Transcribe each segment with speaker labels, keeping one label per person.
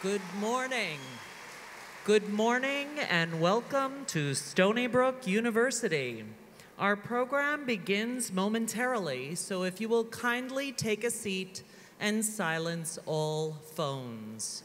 Speaker 1: Good morning. Good morning and welcome to Stony Brook University. Our program begins momentarily, so if you will kindly take a seat and silence all phones.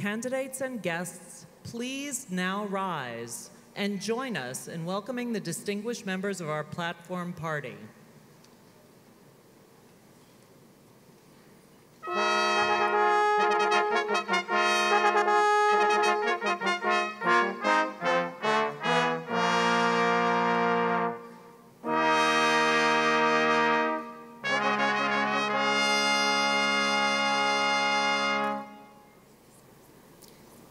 Speaker 1: Candidates and guests, please now rise and join us in welcoming the distinguished members of our platform party.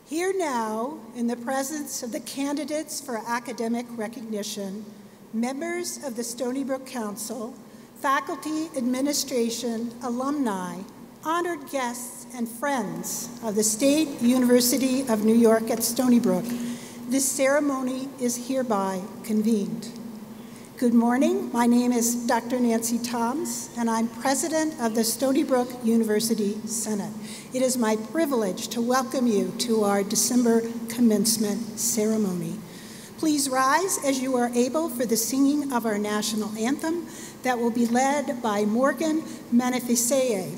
Speaker 2: Here now, in the presence of the candidates for academic recognition, members of the Stony Brook Council, faculty, administration, alumni, honored guests, and friends of the State University of New York at Stony Brook, this ceremony is hereby convened. Good morning. My name is Dr. Nancy Toms, and I'm president of the Stony Brook University Senate. It is my privilege to welcome you to our December commencement ceremony. Please rise as you are able for the singing of our national anthem that will be led by Morgan Manifeseye.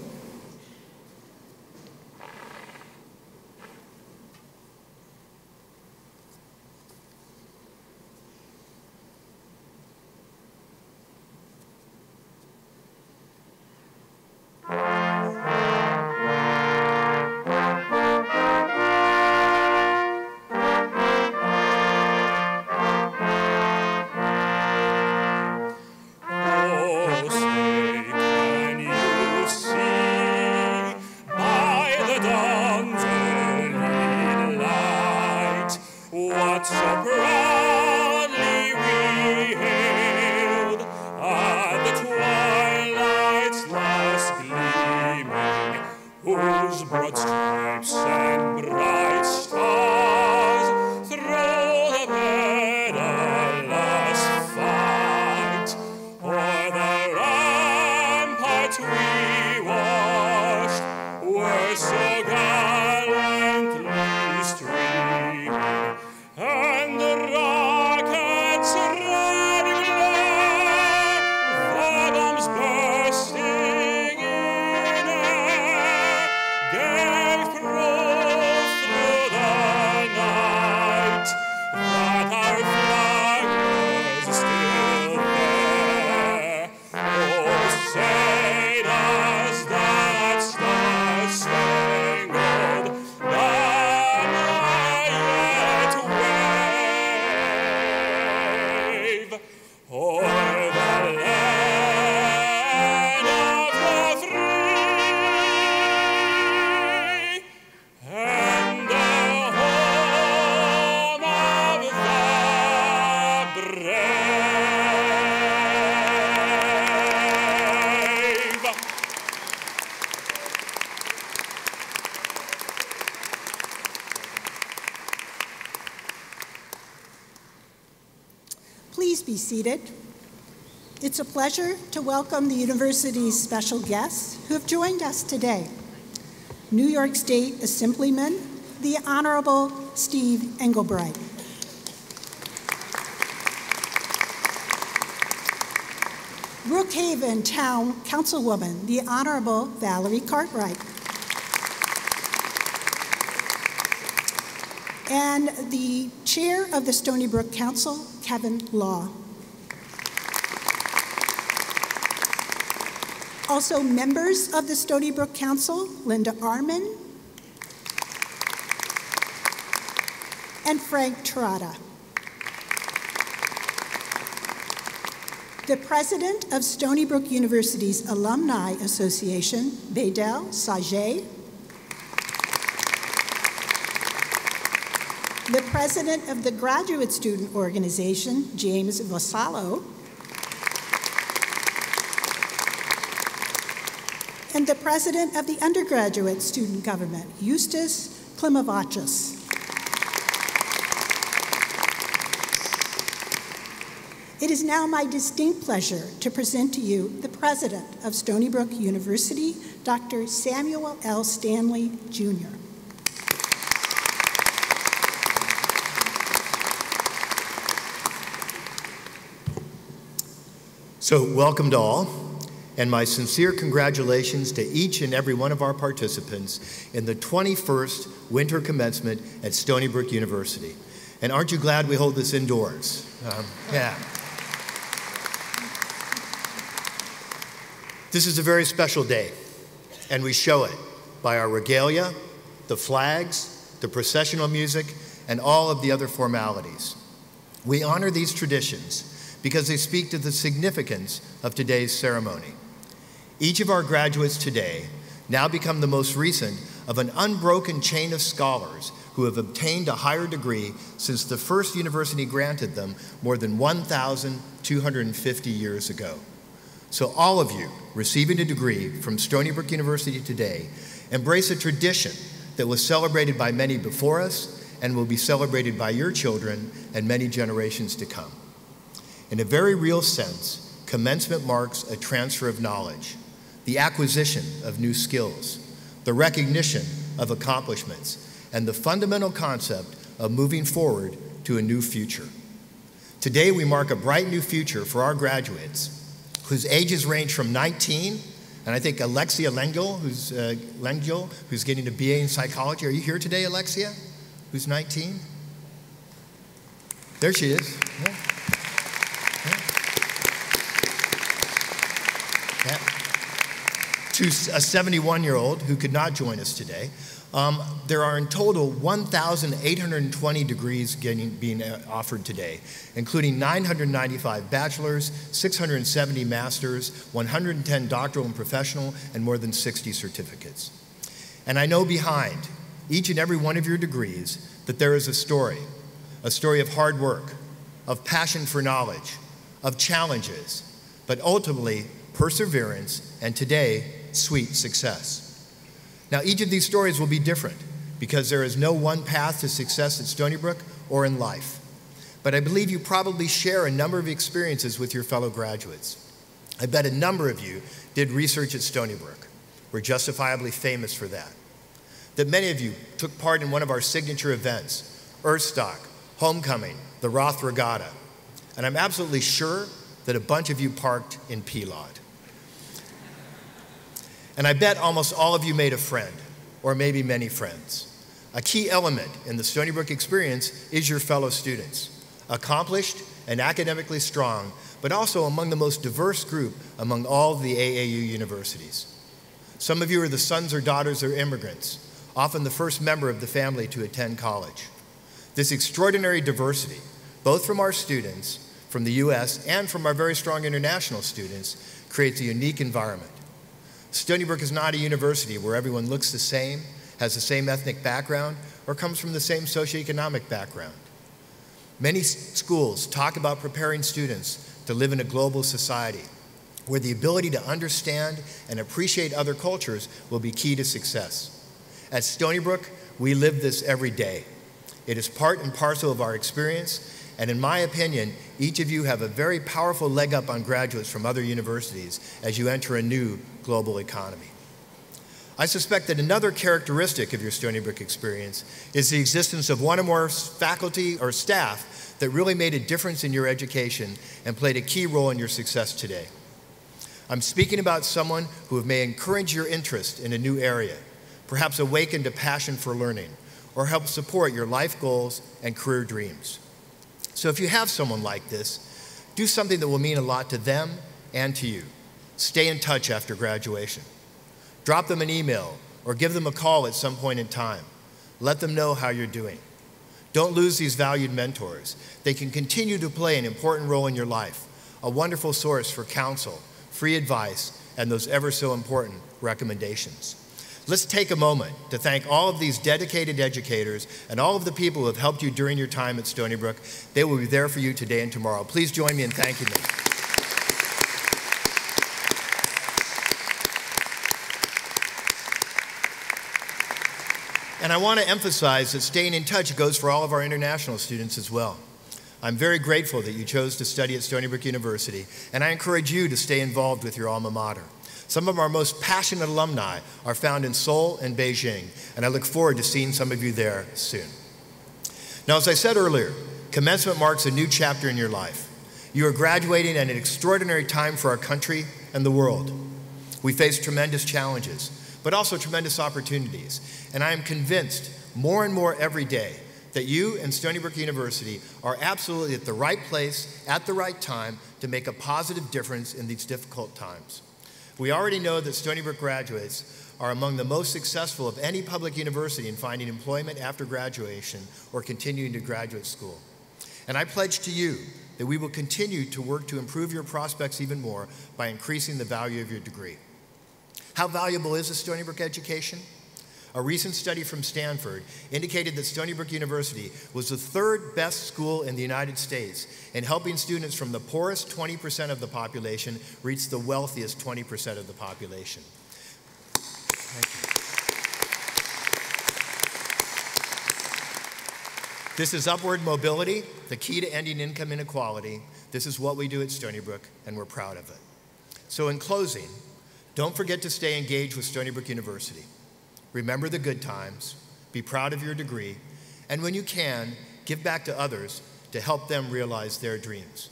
Speaker 2: Please be seated. It's a pleasure to welcome the university's special guests who have joined us today. New York State Assemblyman, the Honorable Steve Engelbright. Brookhaven Town Councilwoman, the Honorable Valerie Cartwright. And the Chair of the Stony Brook Council, Kevin Law. Also members of the Stony Brook Council, Linda Arman and Frank Tirada. The President of Stony Brook University's Alumni Association, Bedel Sajay. The President of the Graduate Student Organization, James Vasallo. And the President of the Undergraduate Student Government, Eustace Klimovachis. It is now my distinct pleasure to present to you the President of Stony Brook University, Dr. Samuel L. Stanley, Jr.
Speaker 3: So welcome to all, and my sincere congratulations to each and every one of our participants in the 21st winter commencement at Stony Brook University. And aren't you glad we hold this indoors? Yeah. This is a very special day, and we show it by our regalia, the flags, the processional music, and all of the other formalities. We honor these traditions because they speak to the significance of today's ceremony. Each of our graduates today now become the most recent of an unbroken chain of scholars who have obtained a higher degree since the first university granted them more than 1,250 years ago. So all of you receiving a degree from Stony Brook University today embrace a tradition that was celebrated by many before us and will be celebrated by your children and many generations to come. In a very real sense, commencement marks a transfer of knowledge, the acquisition of new skills, the recognition of accomplishments, and the fundamental concept of moving forward to a new future. Today, we mark a bright new future for our graduates, whose ages range from 19, and I think Alexia Lengyel, who's getting a BA in psychology. Are you here today, Alexia? Who's 19? There she is. Yeah. Yeah. To a 71-year-old who could not join us today. There are in total 1,820 degrees being offered today, including 995 bachelor's, 670 master's, 110 doctoral and professional, and more than 60 certificates. And I know behind each and every one of your degrees that there is a story of hard work, of passion for knowledge, of challenges, but ultimately perseverance, and today, sweet success. Now, each of these stories will be different because there is no one path to success at Stony Brook or in life. But I believe you probably share a number of experiences with your fellow graduates. I bet a number of you did research at Stony Brook. We're justifiably famous for that. That many of you took part in one of our signature events, Earthstock, Homecoming, the Roth Regatta. And I'm absolutely sure that a bunch of you parked in P-Lot. And I bet almost all of you made a friend, or maybe many friends. A key element in the Stony Brook experience is your fellow students, accomplished and academically strong, but also among the most diverse group among all the AAU universities. Some of you are the sons or daughters of immigrants, often the first member of the family to attend college. This extraordinary diversity, both from our students, from the US, and from our very strong international students, creates a unique environment. Stony Brook is not a university where everyone looks the same, has the same ethnic background, or comes from the same socioeconomic background. Many schools talk about preparing students to live in a global society where the ability to understand and appreciate other cultures will be key to success. At Stony Brook, we live this every day. It is part and parcel of our experience, and in my opinion, each of you have a very powerful leg up on graduates from other universities as you enter a new global economy. I suspect that another characteristic of your Stony Brook experience is the existence of one or more faculty or staff that really made a difference in your education and played a key role in your success today. I'm speaking about someone who may encourage your interest in a new area, perhaps awakened a passion for learning, or help support your life goals and career dreams. So if you have someone like this, do something that will mean a lot to them and to you. Stay in touch after graduation. Drop them an email or give them a call at some point in time. Let them know how you're doing. Don't lose these valued mentors. They can continue to play an important role in your life, a wonderful source for counsel, free advice, and those ever so important recommendations. Let's take a moment to thank all of these dedicated educators and all of the people who have helped you during your time at Stony Brook. They will be there for you today and tomorrow. Please join me in thanking them. And I want to emphasize that staying in touch goes for all of our international students as well. I'm very grateful that you chose to study at Stony Brook University, and I encourage you to stay involved with your alma mater. Some of our most passionate alumni are found in Seoul and Beijing, and I look forward to seeing some of you there soon. Now, as I said earlier, commencement marks a new chapter in your life. You are graduating at an extraordinary time for our country and the world. We face tremendous challenges, but also tremendous opportunities, and I am convinced more and more every day that you and Stony Brook University are absolutely at the right place, at the right time, to make a positive difference in these difficult times. We already know that Stony Brook graduates are among the most successful of any public university in finding employment after graduation or continuing to graduate school. And I pledge to you that we will continue to work to improve your prospects even more by increasing the value of your degree. How valuable is a Stony Brook education? A recent study from Stanford indicated that Stony Brook University was the third best school in the United States in helping students from the poorest 20% of the population reach the wealthiest 20% of the population. Thank you. This is upward mobility, the key to ending income inequality. This is what we do at Stony Brook, and we're proud of it. So in closing, don't forget to stay engaged with Stony Brook University. Remember the good times, be proud of your degree, and when you can, give back to others to help them realize their dreams.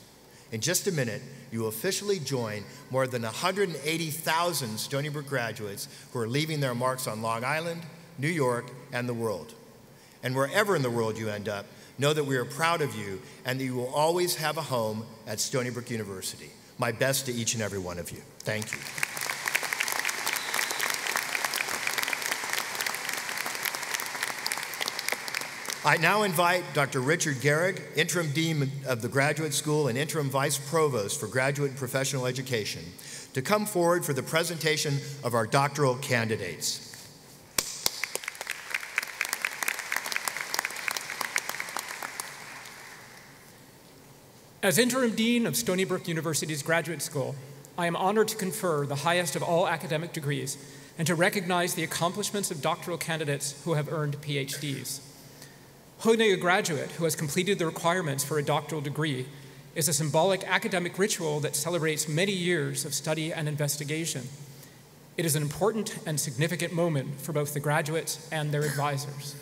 Speaker 3: In just a minute, you will officially join more than 180,000 Stony Brook graduates who are leaving their marks on Long Island, New York, and the world. And wherever in the world you end up, know that we are proud of you and that you will always have a home at Stony Brook University. My best to each and every one of you. Thank you. I now invite Dr. Richard Gehrig, Interim Dean of the Graduate School and Interim Vice Provost for Graduate and Professional Education, to come forward for the presentation of our doctoral candidates.
Speaker 4: As Interim Dean of Stony Brook University's Graduate School, I am honored to confer the highest of all academic degrees and to recognize the accomplishments of doctoral candidates who have earned PhDs. Holding a graduate who has completed the requirements for a doctoral degree is a symbolic academic ritual that celebrates many years of study and investigation. It is an important and significant moment for both the graduates and their advisors.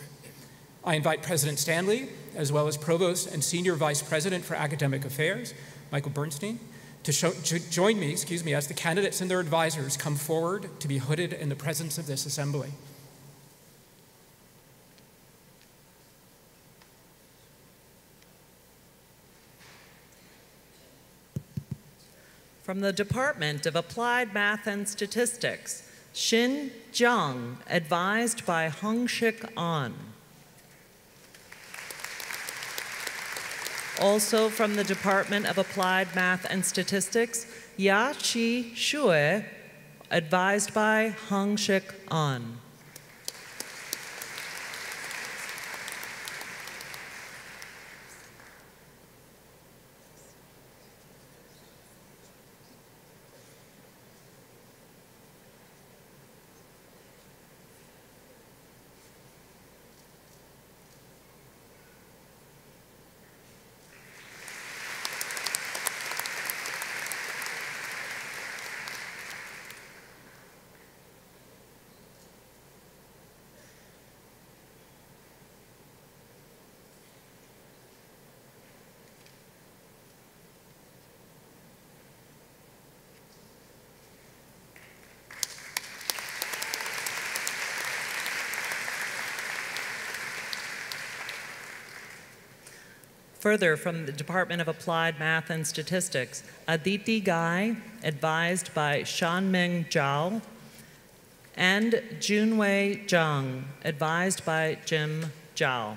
Speaker 4: I invite President Stanley, as well as Provost and Senior Vice President for Academic Affairs, Michael Bernstein, to join me, as the candidates and their advisors come forward to be hooded in the presence of this assembly.
Speaker 1: From the Department of Applied Math and Statistics, Xin Zhang, advised by Hongshik An. Also from the Department of Applied Math and Statistics, Ya-Chi Shui, advised by Hongshik An. Further, from the Department of Applied Math and Statistics, Aditi Gai, advised by Shanming Zhao, and Junwei Zhang, advised by Jim Zhao.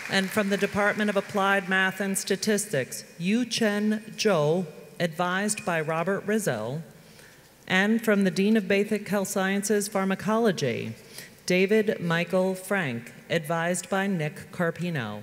Speaker 1: And from the Department of Applied Math and Statistics, Yu-Chen Zhou, advised by Robert Rizzo. And from the Dean of Basic Health Sciences Pharmacology, David Michael Frank, advised by Nick Carpino.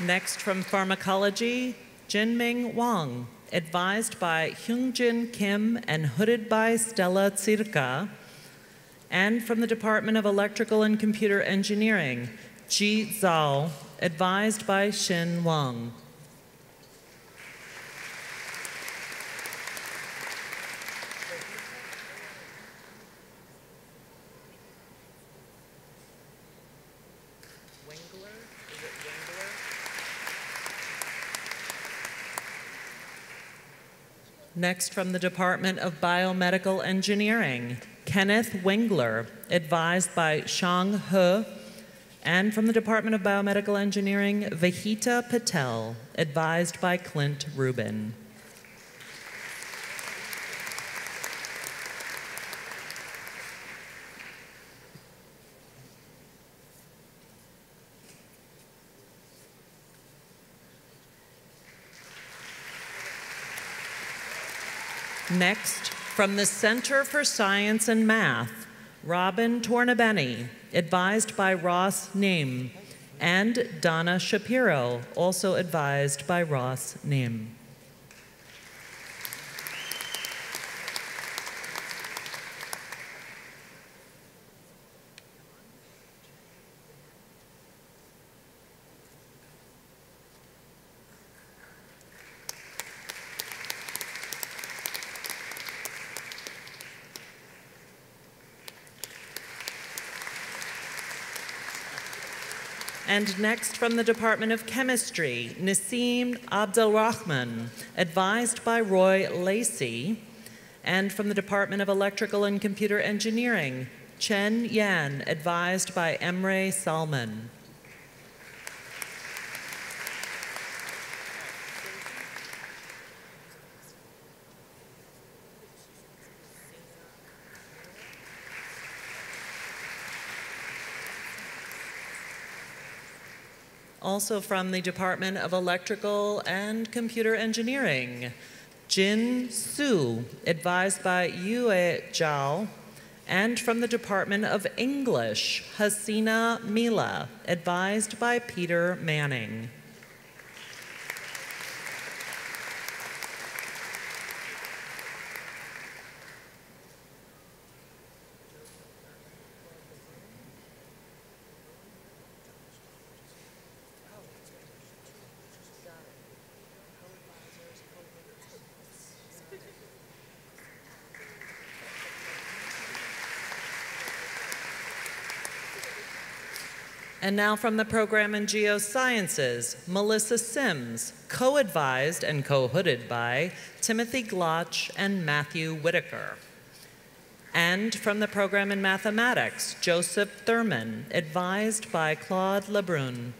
Speaker 1: Next from Pharmacology, Jinming Wang, advised by Hyungjin Kim and hooded by Stella Tsirka. And from the Department of Electrical and Computer Engineering, Ji Zhao, advised by Xin Wang. Next from the Department of Biomedical Engineering, Kenneth Wengler, advised by Shang He. And from the Department of Biomedical Engineering, Vahita Patel, advised by Clint Rubin. Next, from the Center for Science and Math, Robin Tornabeni, advised by Ross Nim, and Donna Shapiro, also advised by Ross Nim. And next from the Department of Chemistry, Nassim Abdelrahman, advised by Roy Lacey. And from the Department of Electrical and Computer Engineering, Chen Yan, advised by Emre Salman. Also from the Department of Electrical and Computer Engineering, Jin Su, advised by Yue Zhao. And from the Department of English, Hasina Mila, advised by Peter Manning. And now from the program in Geosciences, Melissa Sims, co-advised and co-hooded by Timothy Glotch and Matthew Whitaker. And from the program in Mathematics, Joseph Thurman, advised by Claude Lebrun.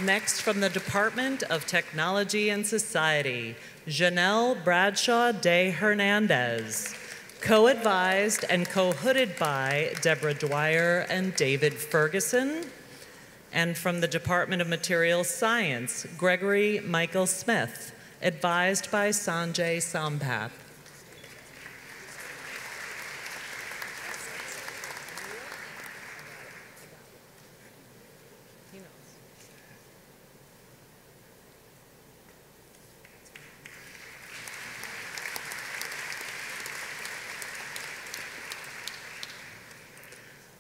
Speaker 1: Next, from the Department of Technology and Society, Janelle Bradshaw de Hernandez, co-advised and co-hooded by Deborah Dwyer and David Ferguson. And from the Department of Materials Science, Gregory Michael Smith, advised by Sanjay Sampath.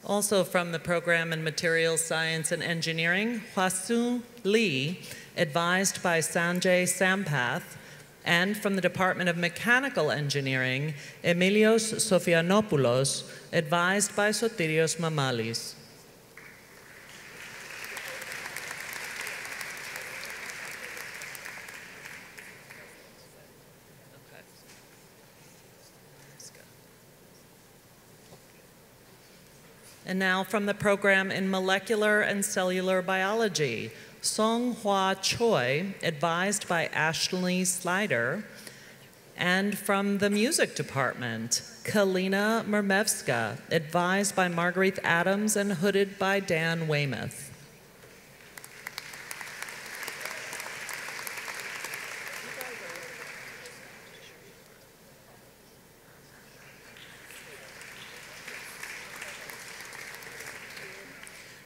Speaker 1: Also from the program in Materials Science and Engineering, Hwasun Lee, advised by Sanjay Sampath. And from the Department of Mechanical Engineering, Emilios Sofianopoulos, advised by Sotirios Mamalis. And now from the program in Molecular and Cellular Biology, Song Hwa Choi, advised by Ashley Slider. And from the Music Department, Kalina Mermevska, advised by Marguerite Adams and hooded by Dan Weymouth.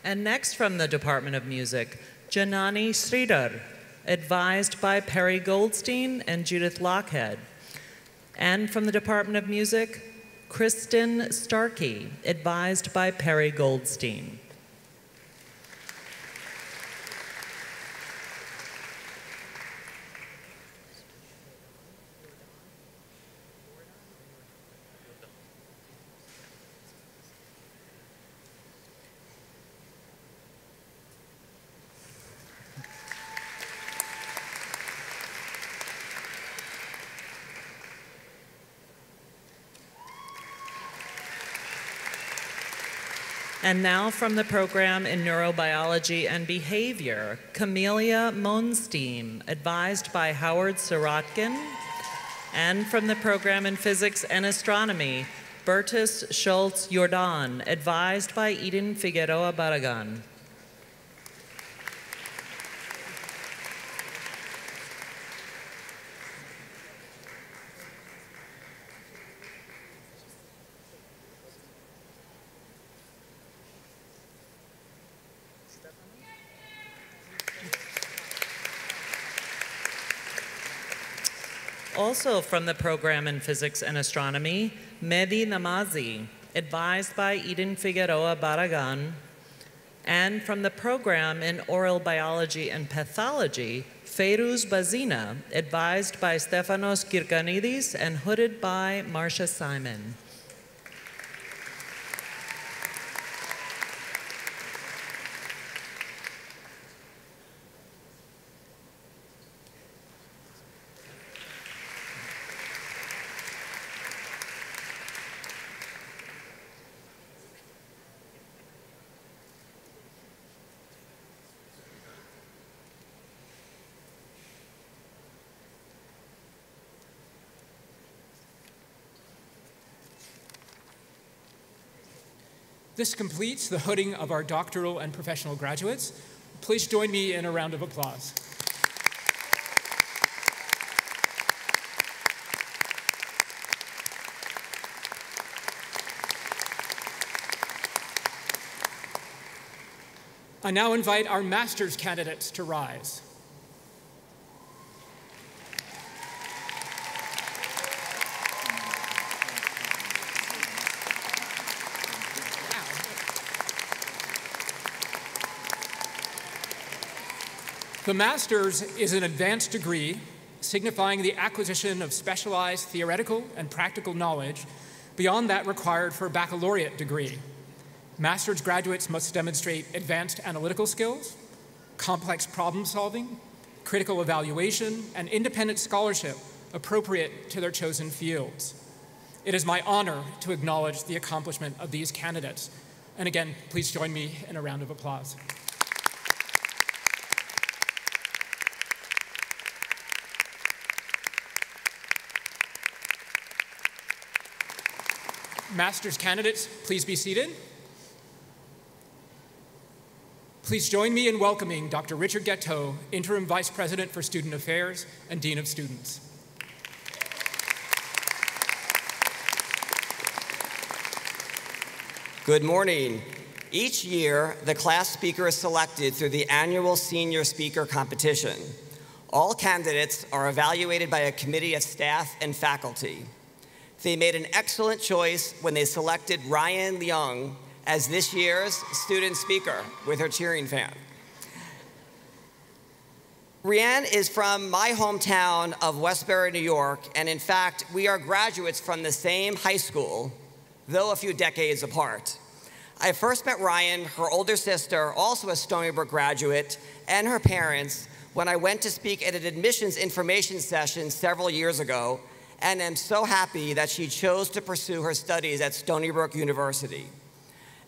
Speaker 1: And next from the Department of Music, Janani Sridhar, advised by Perry Goldstein and Judith Lockhead. And from the Department of Music, Kristen Starkey, advised by Perry Goldstein. And now from the program in Neurobiology and Behavior, Camelia Monstein, advised by Howard Sirotkin. And from the program in Physics and Astronomy, Bertus Schultz Jordan, advised by Eden Figueroa Barragan. Also from the program in Physics and Astronomy, Mehdi Namazi, advised by Eden Figueroa Barragan. And from the program in Oral Biology and Pathology, Feiruz Bazina, advised by Stefanos Kirkanidis and hooded by Marcia Simon.
Speaker 4: This completes the hooding of our doctoral and professional graduates. Please join me in a round of applause. I now invite our master's candidates to rise. The master's is an advanced degree signifying the acquisition of specialized theoretical and practical knowledge beyond that required for a baccalaureate degree. Master's graduates must demonstrate advanced analytical skills, complex problem solving, critical evaluation, and independent scholarship appropriate to their chosen fields. It is my honor to acknowledge the accomplishment of these candidates. And again, please join me in a round of applause. Master's candidates, please be seated. Please join me in welcoming Dr. Richard Gatteau, Interim Vice President for Student Affairs and Dean of Students.
Speaker 5: Good morning. Each year, the class speaker is selected through the annual Senior Speaker Competition. All candidates are evaluated by a committee of staff and faculty. They made an excellent choice when they selected Ryan Leung as this year's student speaker with her cheering fan. Rhiannon is from my hometown of Westbury, New York, and in fact, we are graduates from the same high school, though a few decades apart. I first met Ryan, her older sister, also a Stony Brook graduate, and her parents when I went to speak at an admissions information session several years ago, and am so happy that she chose to pursue her studies at Stony Brook University.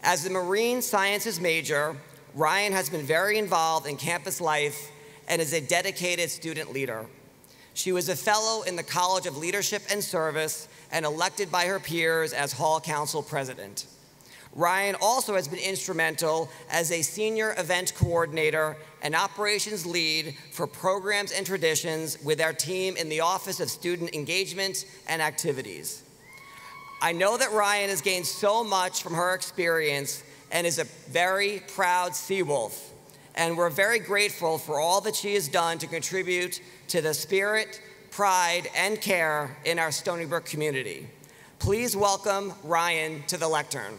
Speaker 5: As a marine sciences major, Ryan has been very involved in campus life and is a dedicated student leader. She was a fellow in the College of Leadership and Service and elected by her peers as Hall Council President. Ryan also has been instrumental as a senior event coordinator and operations lead for programs and traditions with our team in the Office of Student Engagement and Activities. I know that Ryan has gained so much from her experience and is a very proud Seawolf, and we're very grateful for all that she has done to contribute to the spirit, pride, and care in our Stony Brook community. Please welcome Ryan to the lectern.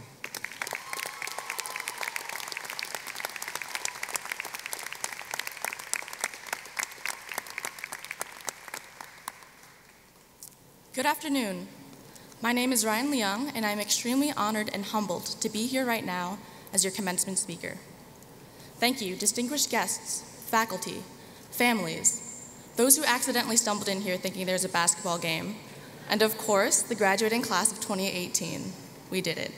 Speaker 6: Good afternoon. My name is Ryan Leung, and I'm extremely honored and humbled to be here right now as your commencement speaker. Thank you, distinguished guests, faculty, families, those who accidentally stumbled in here thinking there's a basketball game, and of course, the graduating class of 2018. We did it.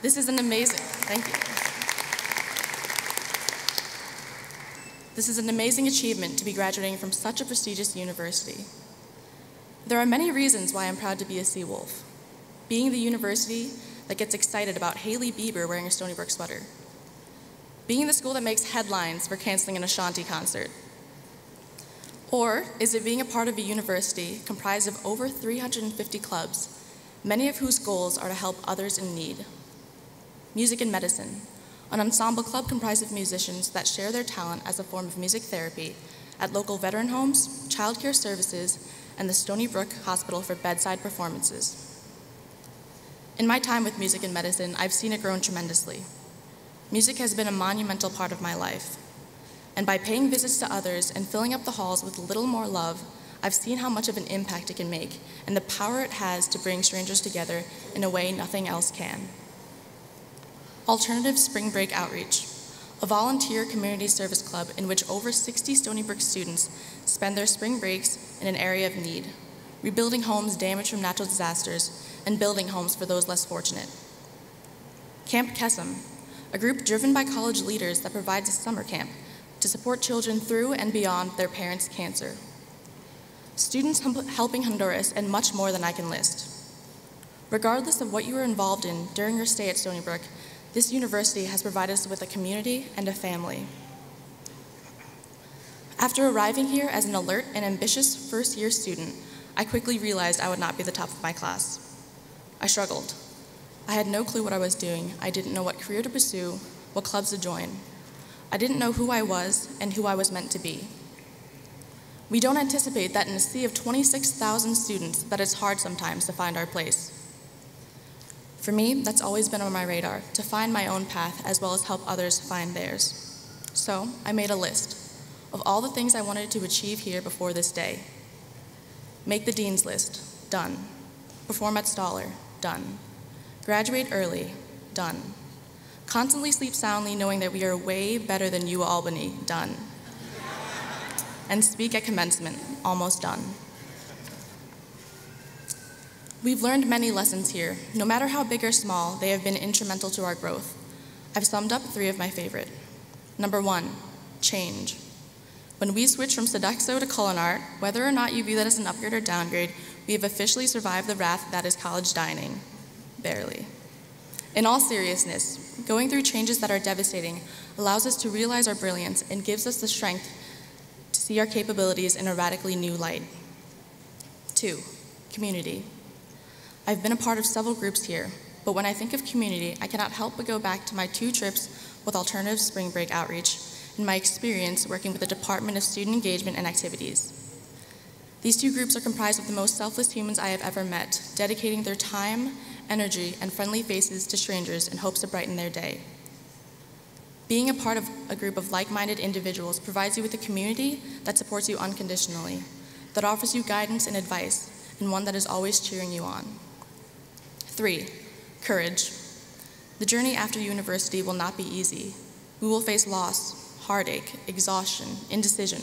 Speaker 6: This is an amazing, thank you. This is an amazing achievement to be graduating from such a prestigious university. There are many reasons why I'm proud to be a Seawolf. Being the university that gets excited about Hailey Bieber wearing a Stony Brook sweater. Being the school that makes headlines for canceling an Ashanti concert. Or is it being a part of a university comprised of over 350 clubs, many of whose goals are to help others in need? Music and medicine, an ensemble club comprised of musicians that share their talent as a form of music therapy at local veteran homes, childcare services, and the Stony Brook Hospital for bedside performances. In my time with music and medicine, I've seen it grow tremendously. Music has been a monumental part of my life. And by paying visits to others and filling up the halls with a little more love, I've seen how much of an impact it can make and the power it has to bring strangers together in a way nothing else can. Alternative Spring Break Outreach, a volunteer community service club in which over 60 Stony Brook students spend their spring breaks in an area of need, rebuilding homes damaged from natural disasters and building homes for those less fortunate. Camp Kesem, a group driven by college leaders that provides a summer camp to support children through and beyond their parents' cancer. Students Helping Honduras, and much more than I can list. Regardless of what you were involved in during your stay at Stony Brook, this university has provided us with a community and a family. After arriving here as an alert and ambitious first-year student, I quickly realized I would not be the top of my class. I struggled. I had no clue what I was doing. I didn't know what career to pursue, what clubs to join. I didn't know who I was and who I was meant to be. We don't anticipate that in a sea of 26,000 students that it's hard sometimes to find our place. For me, that's always been on my radar, to find my own path as well as help others find theirs. So I made a list of all the things I wanted to achieve here before this day. Make the dean's list, done. Perform at Stoller, done. Graduate early, done. Constantly sleep soundly knowing that we are way better than U Albany, done. And speak at commencement, almost done. We've learned many lessons here. No matter how big or small, they have been instrumental to our growth. I've summed up 3 of my favorite. Number 1, change. When we switched from Sodexo to Culinart, whether or not you view that as an upgrade or downgrade, we have officially survived the wrath that is college dining. Barely. In all seriousness, going through changes that are devastating allows us to realize our brilliance and gives us the strength to see our capabilities in a radically new light. 2, community. I've been a part of several groups here, but when I think of community, I cannot help but go back to my 2 trips with Alternative Spring Break Outreach and my experience working with the Department of Student Engagement and Activities. These 2 groups are comprised of the most selfless humans I have ever met, dedicating their time, energy, and friendly faces to strangers in hopes to brighten their day. Being a part of a group of like-minded individuals provides you with a community that supports you unconditionally, that offers you guidance and advice, and one that is always cheering you on. 3, courage. The journey after university will not be easy. We will face loss, heartache, exhaustion, indecision.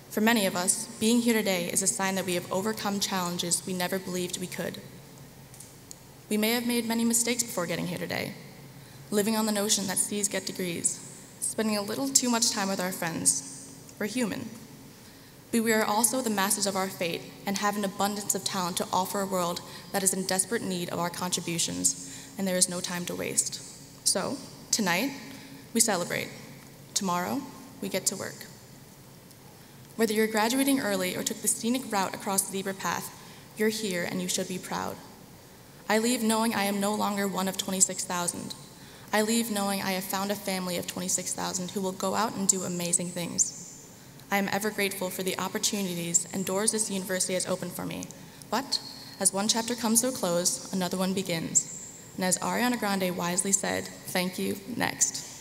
Speaker 6: For many of us, being here today is a sign that we have overcome challenges we never believed we could. We may have made many mistakes before getting here today, living on the notion that C's get degrees, spending a little too much time with our friends. We're human. but we are also the masters of our fate and have an abundance of talent to offer a world that is in desperate need of our contributions, and there is no time to waste. So, tonight, we celebrate. Tomorrow, we get to work. Whether you're graduating early or took the scenic route across the zebra path, you're here and you should be proud. I leave knowing I am no longer one of 26,000. I leave knowing I have found a family of 26,000 who will go out and do amazing things. I am ever grateful for the opportunities and doors this university has opened for me. But as one chapter comes to a close, another one begins. And as Ariana Grande wisely said, thank you, next.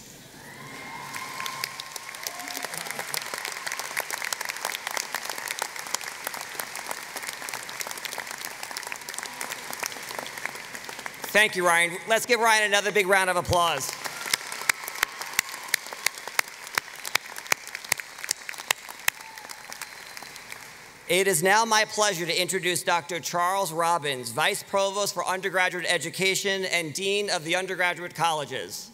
Speaker 5: Thank you, Ryan. Let's give Ryan another big round of applause. It is now my pleasure to introduce Dr. Charles Robbins, Vice Provost for Undergraduate Education and Dean of the Undergraduate Colleges.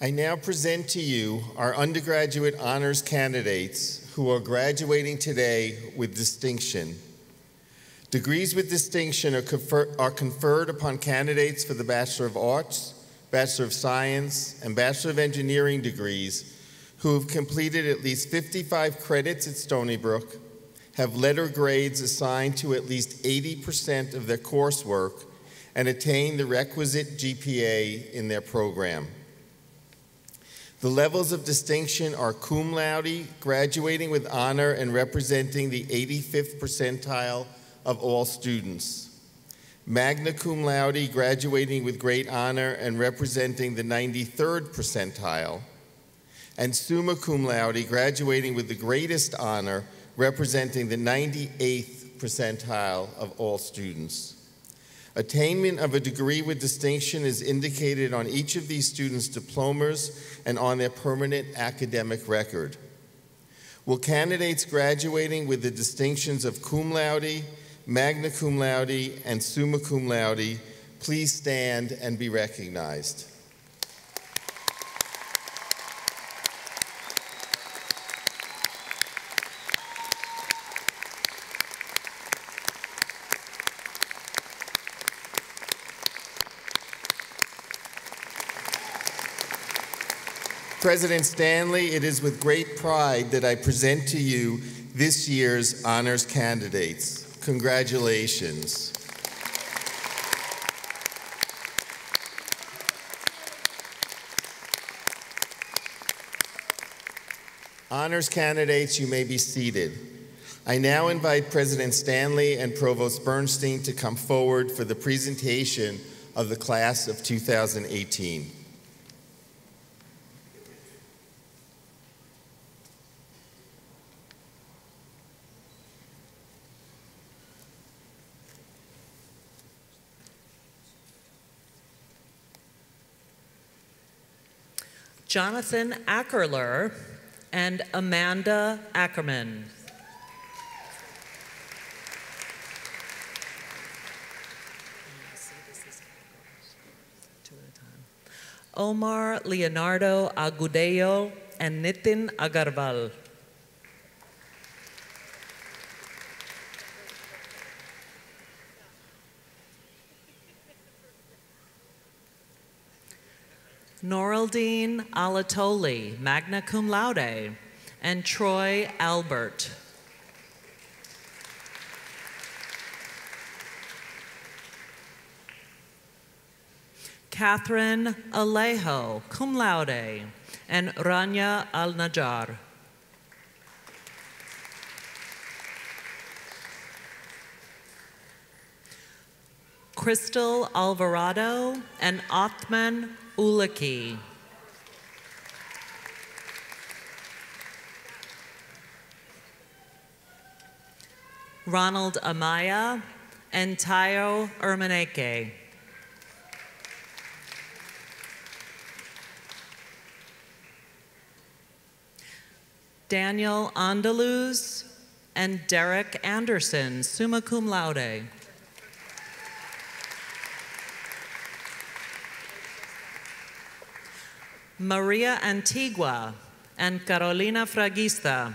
Speaker 7: I now present to you our Undergraduate Honors candidates who are graduating today with distinction. Degrees with distinction are conferred upon candidates for the Bachelor of Arts, Bachelor of Science, and Bachelor of Engineering degrees who have completed at least 55 credits at Stony Brook, have letter grades assigned to at least 80% of their coursework, and attain the requisite GPA in their program. The levels of distinction are cum laude, graduating with honor and representing the 85th percentile of all students. Magna cum laude, graduating with great honor and representing the 93rd percentile. And summa cum laude, graduating with the greatest honor, representing the 98th percentile of all students. Attainment of a degree with distinction is indicated on each of these students' diplomas and on their permanent academic record. Will candidates graduating with the distinctions of cum laude, magna cum laude, and summa cum laude please stand and be recognized? President Stanley, it is with great pride that I present to you this year's honors candidates. Congratulations. Honors candidates, you may be seated. I now invite President Stanley and Provost Bernstein to come forward for the presentation of the class of 2018.
Speaker 1: Jonathan Ackerler and Amanda Ackerman. Omar Leonardo Agudelo and Nitin Agarwal. Noraldine Alatoli, magna cum laude, and Troy Albert. Catherine Alejo, cum laude, and Rania Al-Najjar. Crystal Alvarado and Othman Ulaki. Ronald Amaya and Tayo Ermaneke. Daniel Andaluz and Derek Anderson, summa cum laude. Maria Antigua and Carolina Fragista.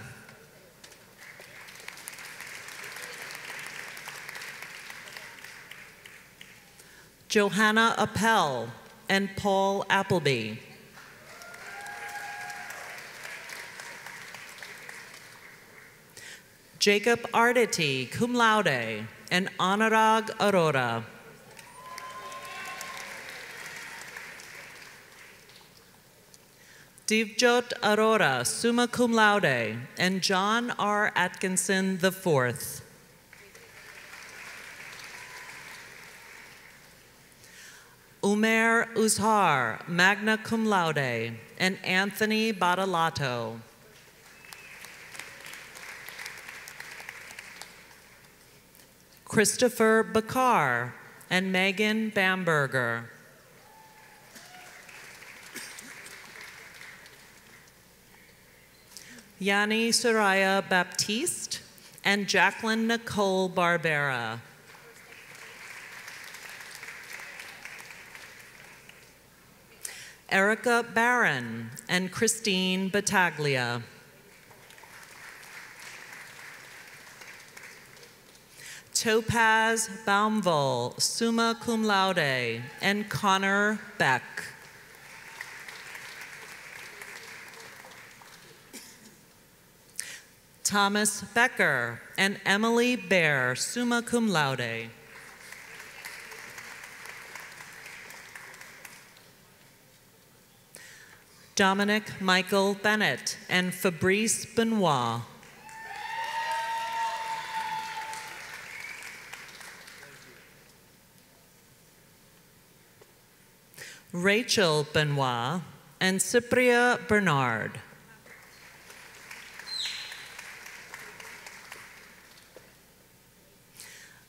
Speaker 1: Johanna Appel and Paul Appleby. Jacob Arditi, cum laude, and Anurag Arora. Divjot Arora, summa cum laude, and John R. Atkinson IV. Umer Uzhar, magna cum laude, and Anthony Badalato. Christopher Bakar and Megan Bamberger. Yanni Soraya Baptiste and Jacqueline Nicole Barbera. Erica Barron and Christine Battaglia. Topaz Baumvol, summa cum laude, and Connor Beck. Thomas Becker and Emily Baer, summa cum laude. Dominic Michael Bennett and Fabrice Benoit. Rachel Benoit and Cypria Bernard.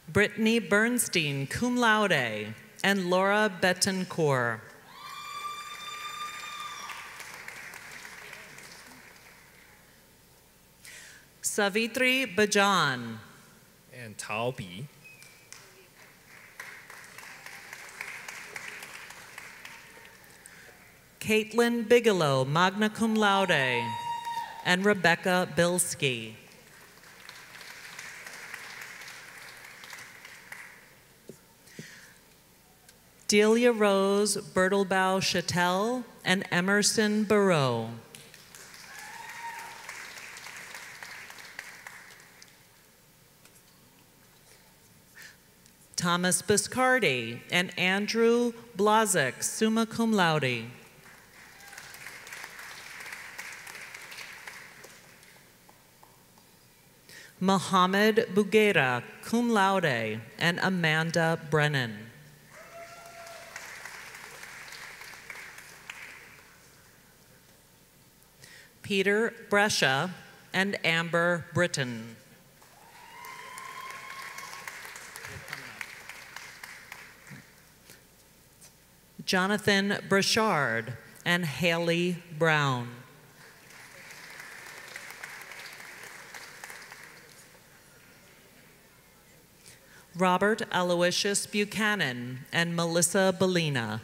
Speaker 1: Brittany Bernstein, cum laude, and Laura Betancourt. Savitri Bajan.
Speaker 8: And Tao Bi.
Speaker 1: Caitlin Bigelow, magna cum laude, and Rebecca Bilski. Delia Rose Bertelbaugh Chattel and Emerson Barreau. Thomas Biscardi and Andrew Blazek, summa cum laude. Mohammed Bugera, cum laude, and Amanda Brennan. Peter Brescia and Amber Britton. Jonathan Brashard and Haley Brown. Robert Aloysius Buchanan and Melissa Bellina.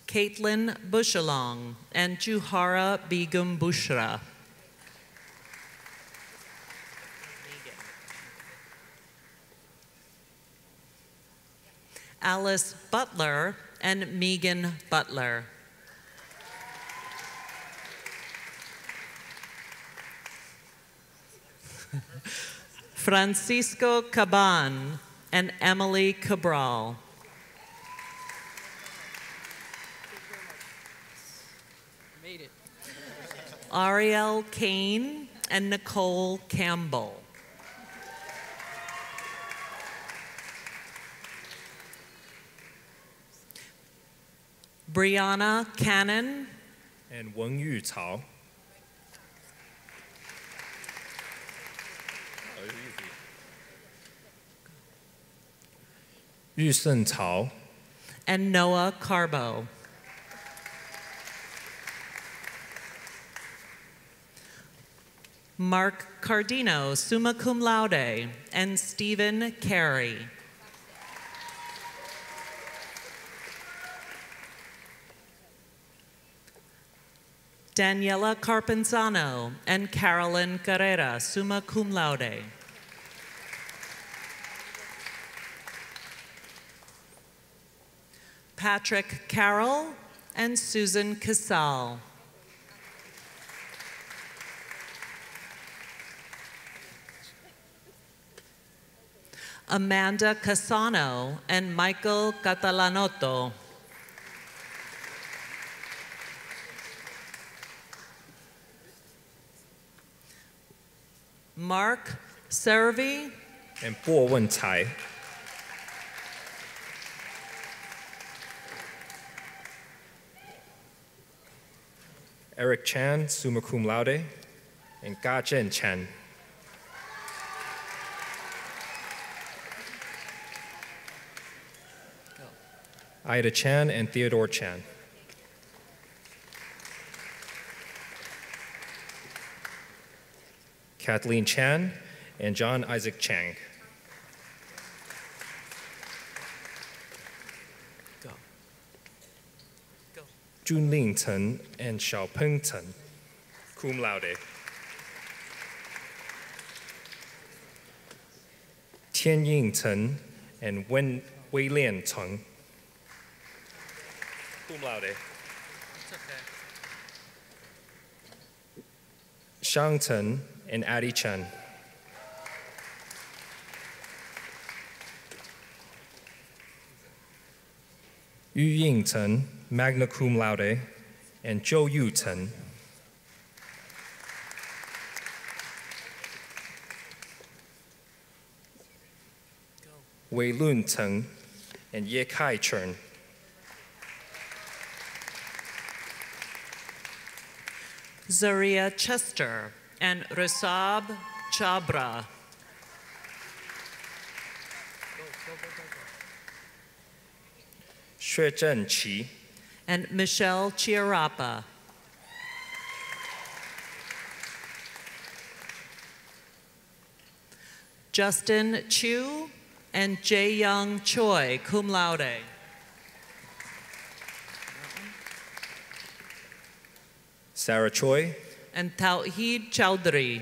Speaker 1: Caitlin Bushalong and Juhara Begum Bushra. Alice Butler and Megan Butler. Francisco Caban and Emily Cabral.
Speaker 9: Made it.
Speaker 1: Ariel Kane and Nicole Campbell. Brianna Cannon
Speaker 8: and Wen Yu Cao. Yu Shen Cao
Speaker 1: and Noah Carbo. Mark Cardino, summa cum laude, and Stephen Carey. Daniela Carpenzano and Carolyn Carrera, summa cum laude. Patrick Carroll and Susan Casal. Amanda Casano and Michael Catalanotto. Mark Servi
Speaker 8: and 郭问才. Eric Chan, summa cum laude, and Ga Zhen Chan. Ida Chan and Theodore Chan. Kathleen Chan and John Isaac Chang.
Speaker 1: Go. Go.
Speaker 8: Junling Chen and Xiaopeng Chen, cum laude. Tianying Chen and Weilian Cheng, cum laude.
Speaker 1: It's okay.
Speaker 8: Shang Chen and Addie Chen. Yu Ying Chen, magna cum laude, and Zhou Yu Chen. Wei Lun Chen and Ye Kai Chen.
Speaker 1: Zaria Chester and Rasab Chabra.
Speaker 8: Xue Zhenqi
Speaker 1: And Michelle Chiarapa. Justin Chu and Jae Young Choi, cum laude.
Speaker 8: Sarah Choi
Speaker 1: And Tauheed Chowdhury.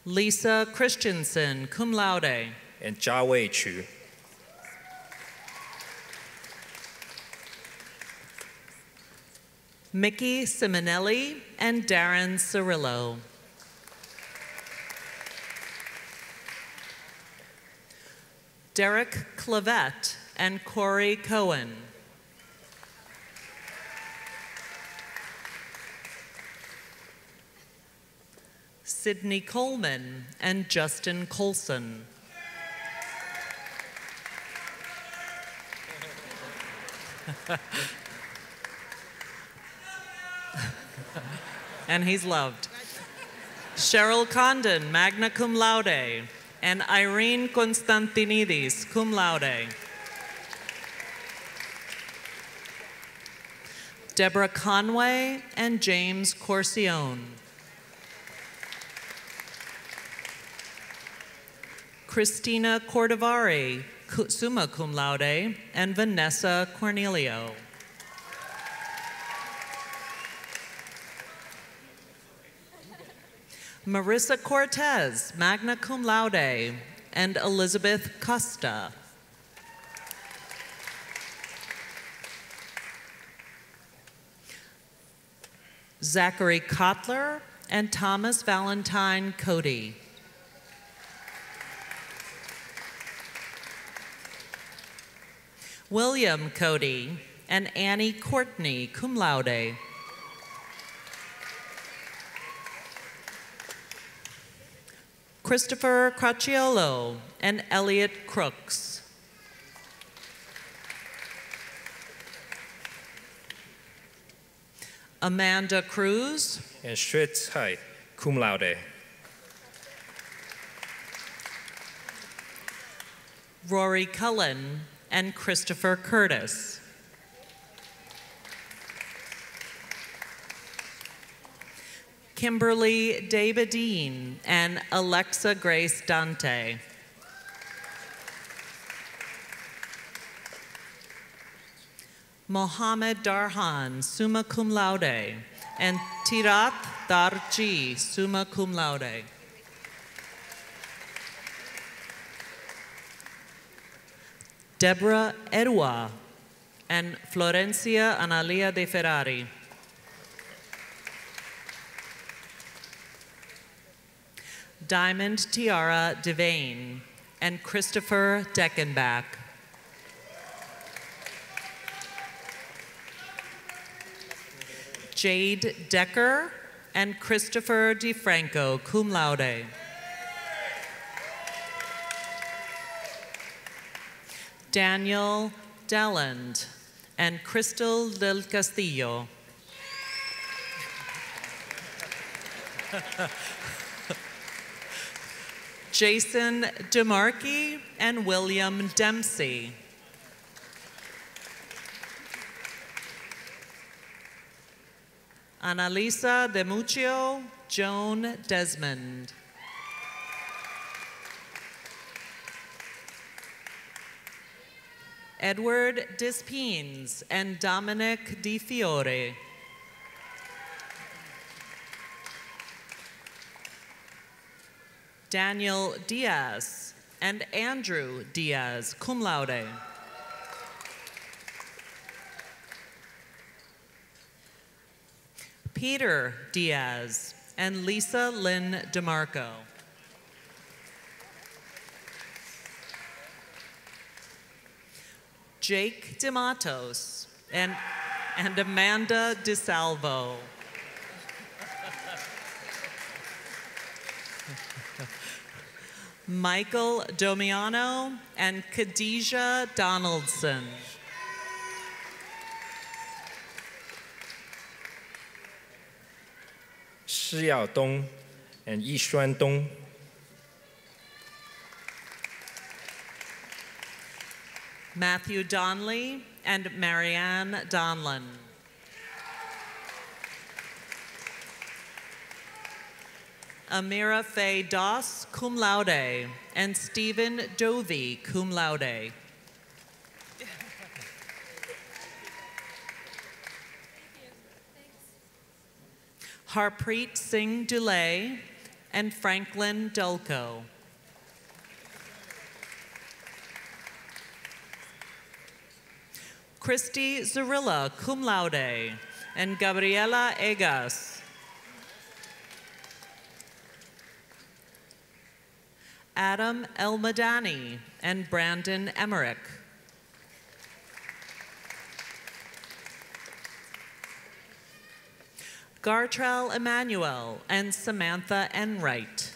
Speaker 1: Lisa Christensen, cum laude.
Speaker 8: and Jia Wei Chu.
Speaker 1: Mickey Simonelli and Darren Cirillo. Derek Clavette and Corey Cohen. Sydney Coleman and Justin Colson. And he's loved. Cheryl Condon, magna cum laude, and Irene Constantinidis, cum laude. Deborah Conway and James Corcione. Christina Cordovari, summa cum laude, and Vanessa Cornelio. Marissa Cortez, magna cum laude, and Elizabeth Costa. Zachary Kotler and Thomas Valentine Cody. William Cody and Annie Courtney, cum laude. Christopher Cracciolo and Elliot Crooks. Amanda Cruz
Speaker 8: and Xue Cai, cum laude.
Speaker 1: Rory Cullen and Christopher Curtis. Kimberly Davidine and Alexa Grace Dante. Mohammed Darhan, summa cum laude, and Tirat Darji, summa cum laude. Deborah Edua and Florencia Analia de Ferrari. Diamond Tiara Devane and Christopher Deckenbach. Jade Decker and Christopher DeFranco, cum laude. Daniel Dalland and Crystal del Castillo. Jason DeMarchi and William Dempsey. Annalisa Demuccio, Joan Desmond. Edward Dispines and Dominic Di Fiore. Daniel Diaz and Andrew Diaz, cum laude. Peter Diaz and Lisa Lynn DeMarco. Jake DeMatos and Amanda DeSalvo. Michael Domiano and Khadijah Donaldson.
Speaker 8: Shi Yao Dong and Yi Xuan Dong.
Speaker 1: Matthew Donley and Marianne Donlan. Amira Faye Doss, cum laude, and Stephen Dovey, cum laude. Harpreet Singh Dulay and Franklin Dulco. Christy Zarilla, cum laude, and Gabriela Egas. Adam El-Madani and Brandon Emmerich. Gartrell Emanuel and Samantha Enright.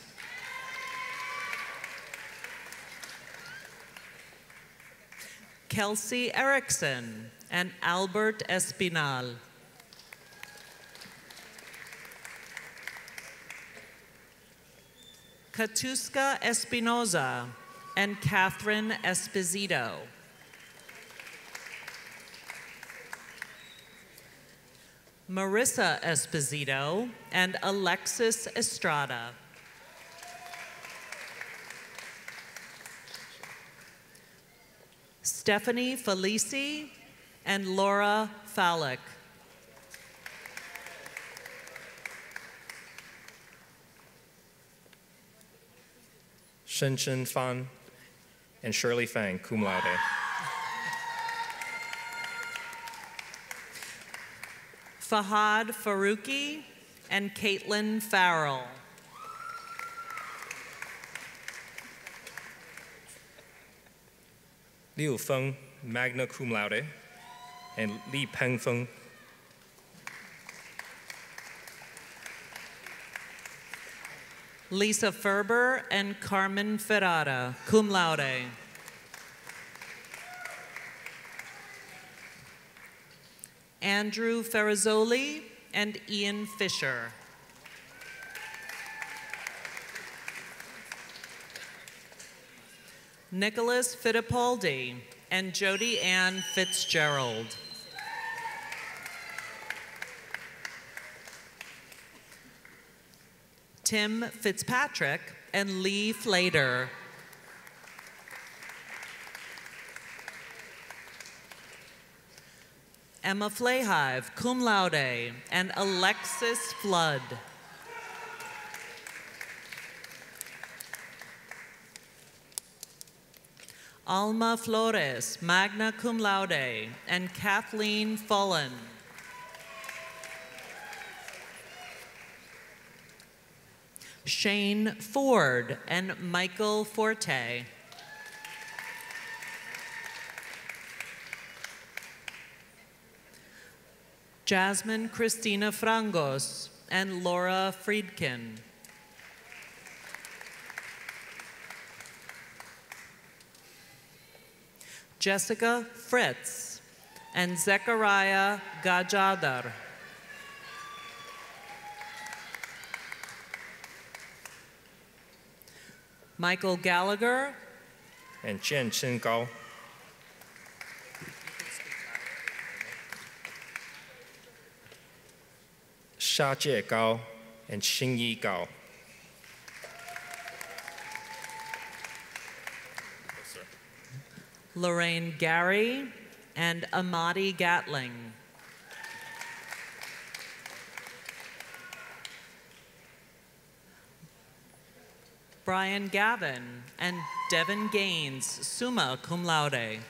Speaker 1: Kelsey Erickson and Albert Espinal. Katuska Espinoza and Catherine Esposito. Marissa Esposito and Alexis Estrada. Stephanie Felici and Laura Fallick.
Speaker 8: Shenshen Fan and Shirley Fang, cum laude.
Speaker 1: Fahad Faruqi and Caitlin Farrell.
Speaker 8: Liu Feng, magna cum laude, and Li Pengfeng.
Speaker 1: Lisa Ferber and Carmen Ferrara, cum laude. Andrew Ferrazzoli and Ian Fisher. Nicholas Fittipaldi and Jody Ann Fitzgerald. Tim Fitzpatrick, and Lee Flater. Emma Flahive, cum laude, and Alexis Flood. Alma Flores, magna cum laude, and Kathleen Fullen. Shane Ford and Michael Forte. Jasmine Christina Frangos and Laura Friedkin. Jessica Fritz and Zechariah Gajadar. Michael Gallagher
Speaker 8: and Jian Chen Gao. Sha Jie Gao and Xing Yi Gao.
Speaker 1: Lorraine Gary and Amadi Gatling. Brian Gavin and Devin Gaines, summa cum laude.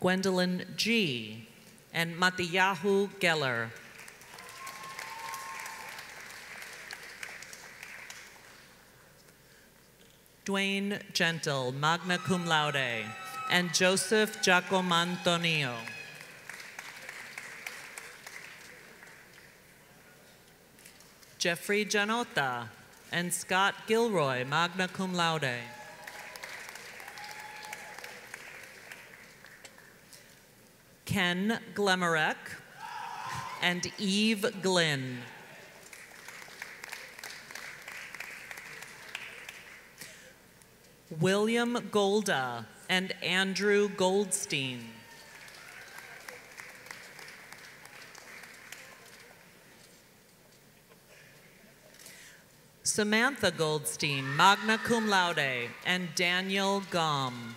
Speaker 1: Gwendolyn G. and Matiyahu Geller. Dwayne Gentle, magna cum laude, and Joseph Giacomantonio. Jeffrey Janota and Scott Gilroy, magna cum laude. Ken Glemarek and Eve Glynn. William Golda and Andrew Goldstein. Samantha Goldstein, magna cum laude, and Daniel Gom.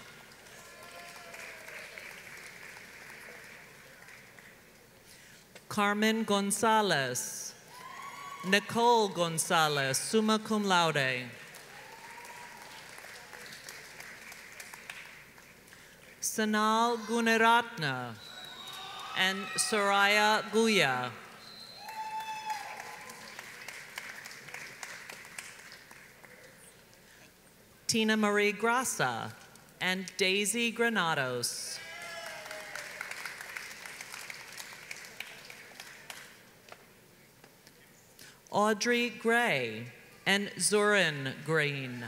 Speaker 1: Carmen Gonzalez, Nicole Gonzalez, summa cum laude. Sanal Gunaratna and Soraya Guya. Tina Marie Grassa and Daisy Granados. Audrey Gray and Zorin Green.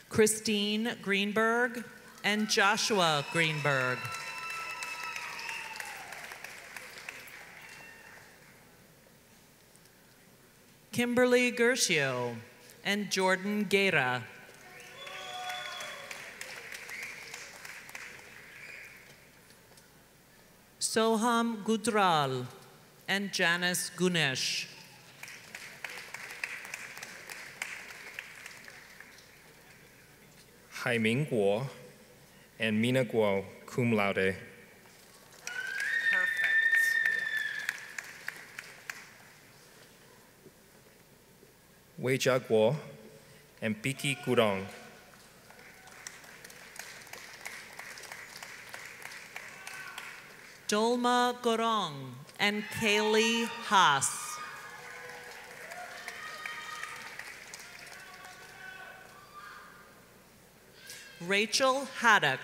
Speaker 1: Christine Greenberg and Joshua Greenberg. Kimberly Gershio and Jordan Guerra. Soham Gudral and Janice Gunesh.
Speaker 8: Hai Ming Guo and Mina Guo, cum laude. Wei Jia Guo and Biki Gudong.
Speaker 1: Dolma Gorong and Kaylee Haas. Rachel Haddock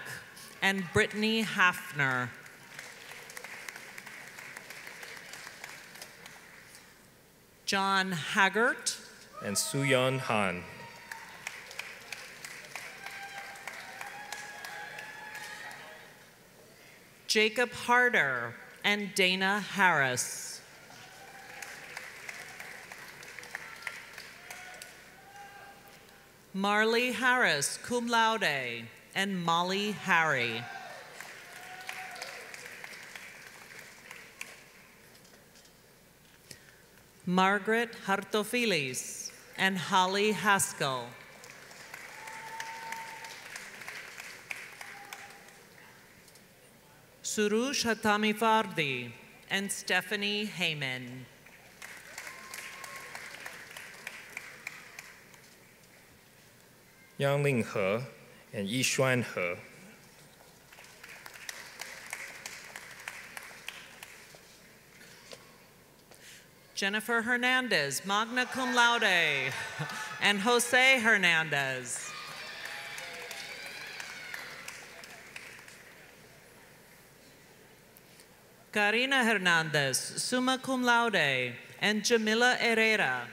Speaker 1: and Brittany Hafner. John Haggart
Speaker 8: and Suyeon Han.
Speaker 1: Jacob Harder and Dana Harris. Marley Harris, cum laude, and Molly Harry. Margaret Hartofilis and Holly Haskell. Surush Hatamifardi and Stephanie Heyman.
Speaker 8: Yang Ling He and Yi Xuan He.
Speaker 1: Jennifer Hernandez, magna cum laude, and Jose Hernandez. Karina Hernandez, summa cum laude, and Jamila Herrera.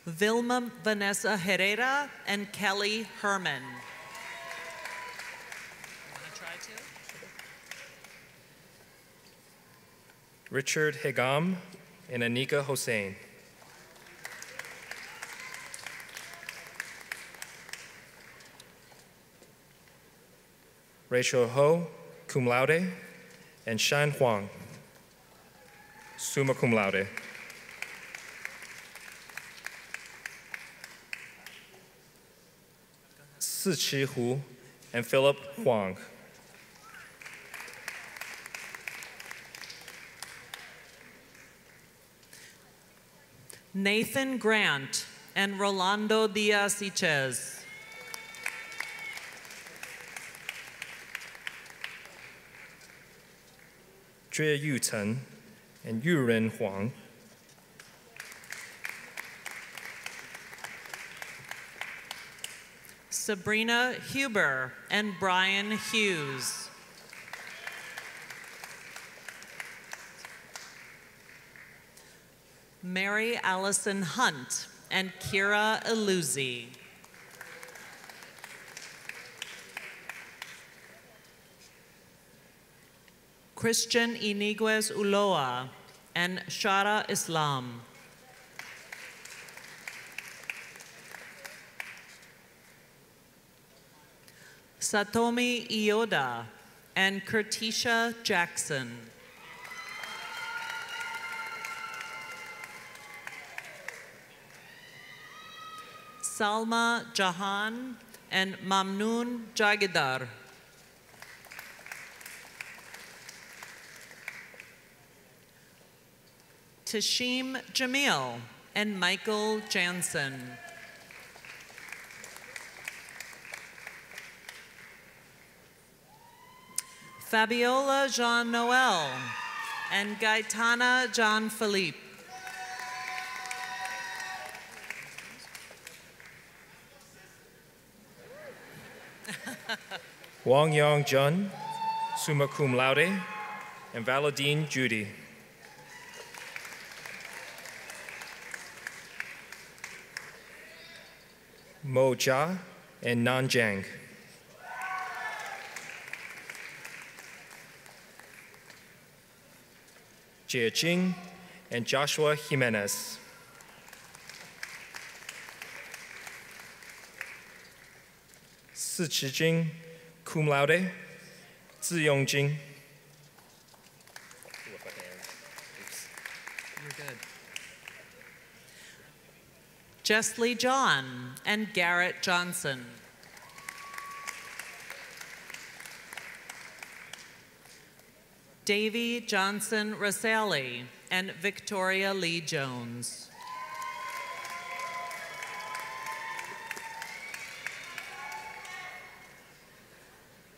Speaker 1: Vilma Vanessa Herrera and Kelly Herman.
Speaker 8: Richard Hegam and Anika Hossein. Rachel Ho, cum laude, and Shan Huang, summa cum laude. Si Chi Hu and Philip Huang.
Speaker 1: Nathan Grant and Rolando Diaz Ichez.
Speaker 8: Jue Yuchen and Yuren Huang.
Speaker 1: Sabrina Huber and Brian Hughes. Mary Allison Hunt and Kira Eluzzi. Christian Iniguez Uloa and Shara Islam. Satomi Ioda and Kurtisha Jackson. Salma Jahan and Mamnoon Jagidar. Tashim Jamil and Michael Jansen. Fabiola Jean-Noel and Gaetana Jean-Philippe.
Speaker 8: Wang Yang Jun, summa cum laude, and Valadine Judy. Mo Jia and Nan Jiang. Jie Jing and Joshua Jimenez. Si Chi Jing, cum laude, Ziyong Jing.
Speaker 1: You're good. Jeslie John and Garrett Johnson. Davy Johnson Rosali and Victoria Lee Jones.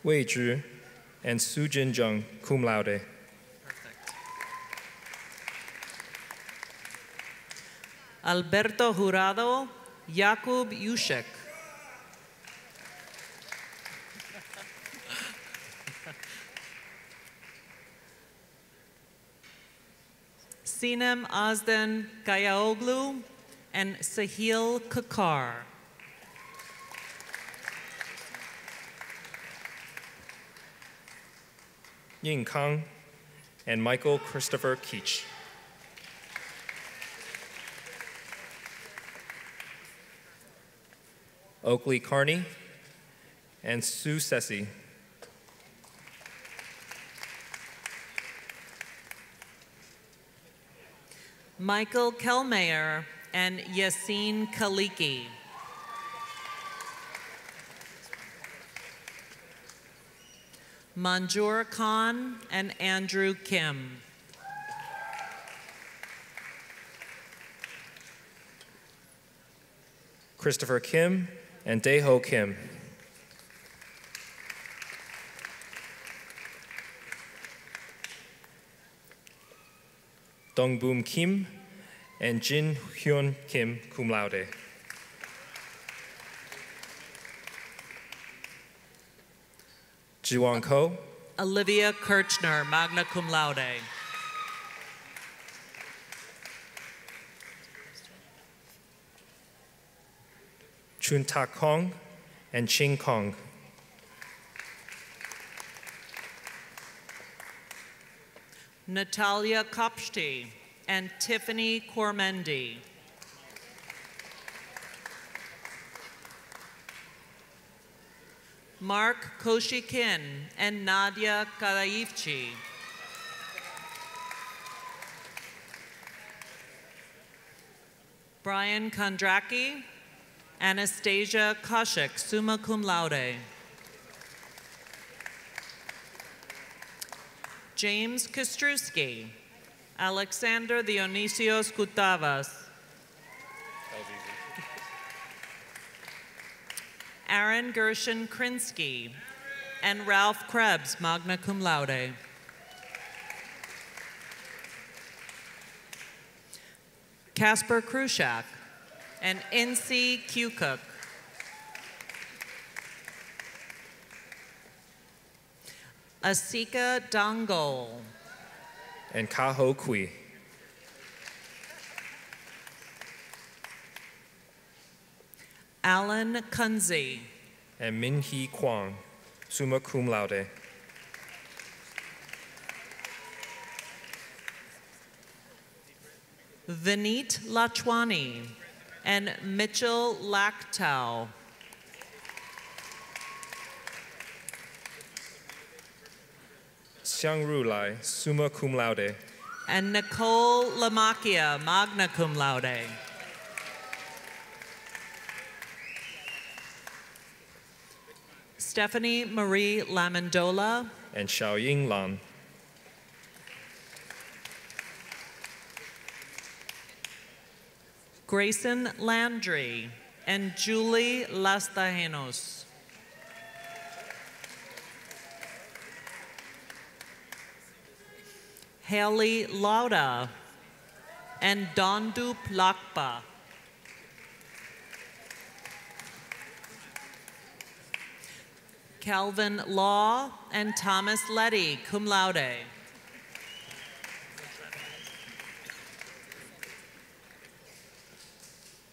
Speaker 8: Wei Zhi and Su Jin Zheng, cum laude.
Speaker 1: Perfect. Alberto Jurado, Jakub Juszek. Sinem Azden Gayaoglu and Sahil Kakar.
Speaker 8: Yin Kang and Michael Christopher Keach. Oakley Carney and Sue Sessi.
Speaker 1: Michael Kellmeyer and Yassine Kaliki. Manjur Khan and Andrew Kim.
Speaker 8: Christopher Kim and Daeho Kim. Dongboom Kim and Jin Hyun Kim, cum laude. Jiwon Ko.
Speaker 1: Olivia Kirchner, magna cum laude.
Speaker 8: Chun Tak Kong and Ching Kong.
Speaker 1: Natalia Kopshti and Tiffany Cormendi. Mark Koshikin and Nadia Karaivchi. Brian Kondracki, Anastasia Koshik, summa cum laude. James Kostrowski, Alexander Dionisios Gutavas, Aaron Gershon Krinsky, and Ralph Krebs, magna cum laude. Casper Krushak and Incy Kukuk. Asika Dangol.
Speaker 8: And Kaho Kui.
Speaker 1: Alan Kunze.
Speaker 8: And Min Hee Kwang, summa cum laude.
Speaker 1: Vineet Lachwani and Mitchell Lactow.
Speaker 8: Xiangru Lai, summa cum laude.
Speaker 1: And Nicole Lamacchia, magna cum laude. Stephanie Marie Lamendola.
Speaker 8: And Xiaoying Lan.
Speaker 1: Grayson Landry and Julie Lastajenos. Haley Lauda and Dondup Lakpa. Calvin Law and Thomas Letty, cum laude.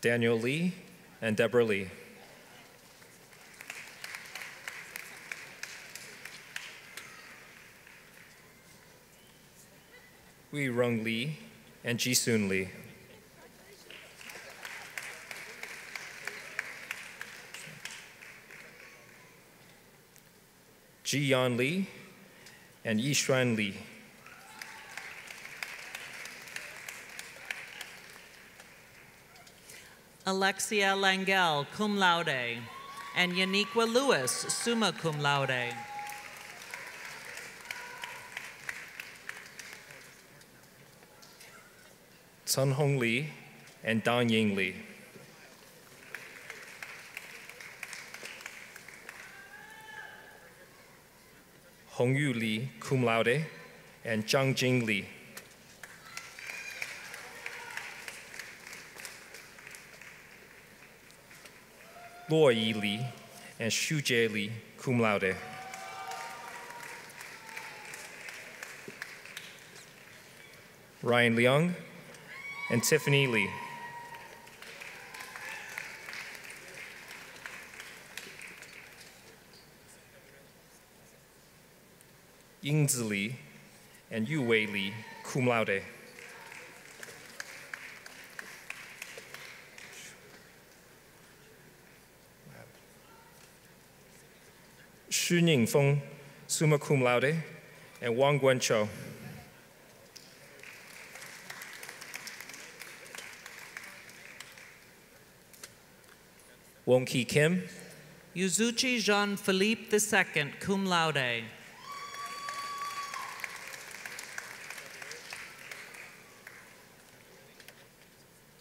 Speaker 8: Daniel Lee and Deborah Lee. Wei Rung Lee and Jisoon Lee. Ji Yan Lee and Yishuan Lee.
Speaker 1: Alexia Langell, cum laude, and Yaniqua Lewis, summa cum laude.
Speaker 8: Sun Hong Lee and Don Ying Lee. Hong Yu Lee, cum laude, and Zhang Jing Lee. Luo Yi Lee and Xu Jie Lee, cum laude. Ryan Leung and Tiffany Lee. Yingzi Lee and Yu Wei Li, cum laude. Xu Ningfeng, summa cum laude, and Wang Guanqiu. Wong Ki Kim,
Speaker 1: Yuzuchi Jean-Philippe II, cum laude.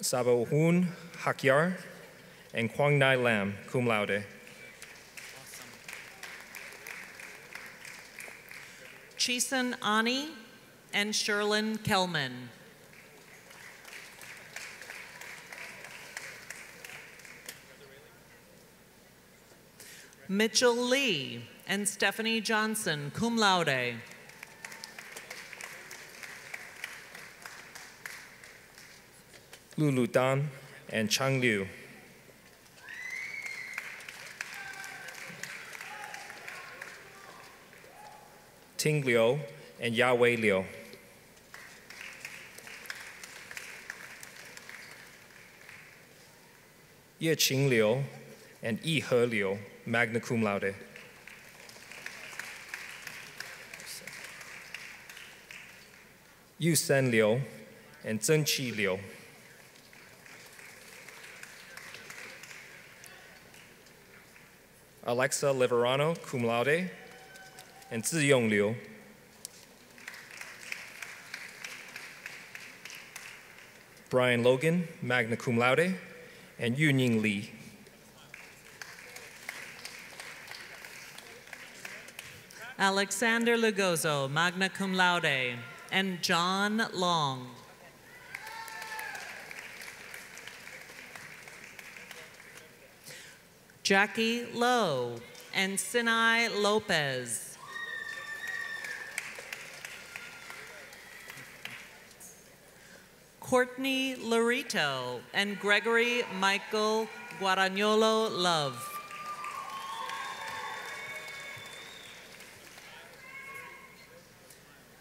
Speaker 8: Sabo Hoon Hakyar, and Kwang Nai Lam, cum laude.
Speaker 1: Chisun Ani and Sherlyn Kelman. Mitchell Lee and Stephanie Johnson, cum laude.
Speaker 8: Lulu Dan and Chang Liu. Ting Liu and Yahweh Liu. Ye Qing Liu and Yi He Liu, magna cum laude. Yu Sen Liu and Zheng Qi Liu. Alexa Liverano, cum laude, and Ziyong Liu. Brian Logan, magna cum laude, and Yuning Li.
Speaker 1: Alexander Lugozo, magna cum laude, and John Long. Jackie Lowe and Sinai Lopez. Courtney Larito and Gregory Michael Guadagnolo Love.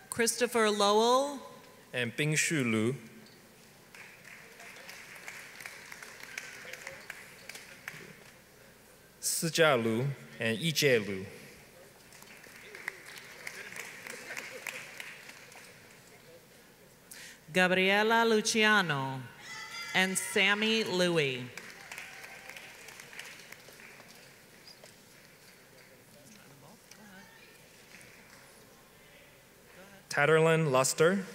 Speaker 1: Christopher Lowell
Speaker 8: and Bingshu Lu. Sijia Lu and Yijie Lu.
Speaker 1: Gabriela Luciano and Sammy Louie.
Speaker 8: Tatterlin Luster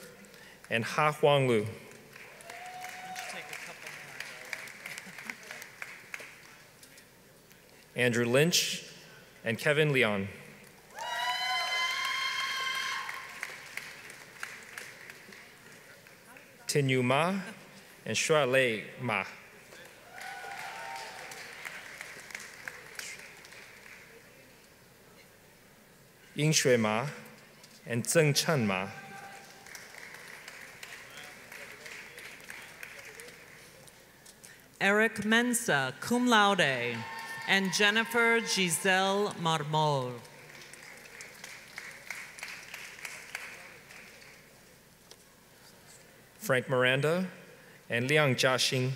Speaker 8: and Ha Huang Lu. Andrew Lynch and Kevin Leon. Tinyu Ma and Shua Lei Ma. Yingshui Ma and Zheng Chen Ma.
Speaker 1: Eric Mensa, cum laude, and Jennifer Giselle Marmol.
Speaker 8: Frank Miranda and Liang Jiaxing.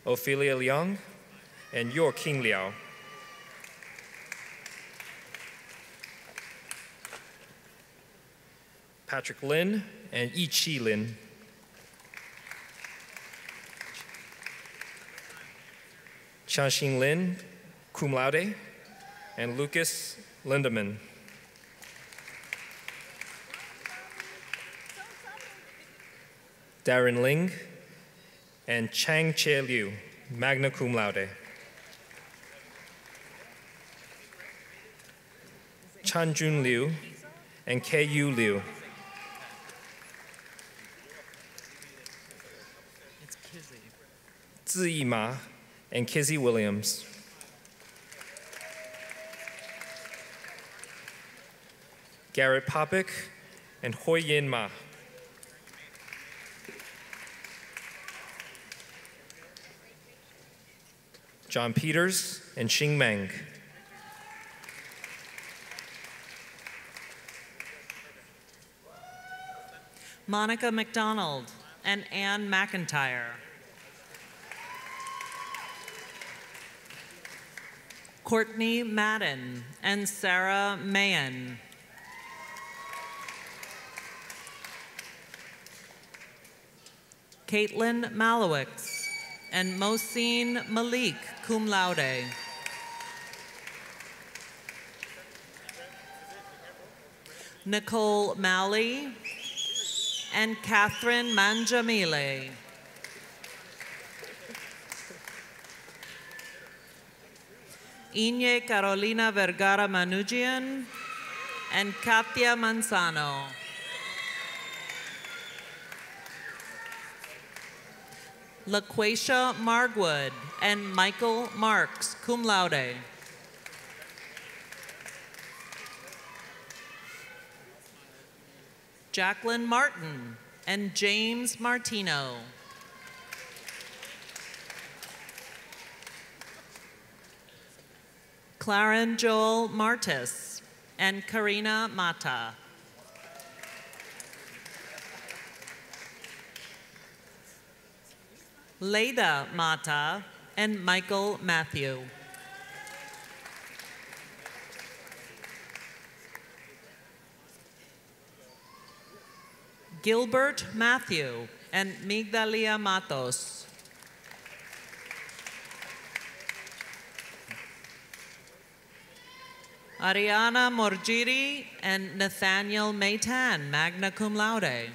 Speaker 8: Ophelia Liang and Yor King Liao. Patrick Lin and Yi Chi Lin. Chanxing Lin, cum laude, and Lucas Lindemann. Darren Ling and Chang Che Liu, magna cum laude. Chan Jun Liu and K.U. Liu. Ziyi Ma and Kizzy Williams. Garrett Popik and Hoi Yin Ma. John Peters, and Xing Meng.
Speaker 1: Monica McDonald and Ann McIntyre. Courtney Madden and Sarah Mayen. Caitlin Malowicz and Mohsin Malik, cum laude. Nicole Malley and Catherine Manjamile. Inye Carolina Vergara Manugian and Katia Manzano. LaQuasia Margwood and Michael Marks, cum laude. Jacqueline Martin and James Martino. Claren Joel Martis and Karina Mata. Leda Mata and Michael Matthew. Gilbert Matthew and Migdalia Matos. Ariana Morgiri and Nathaniel Maitan, magna cum laude.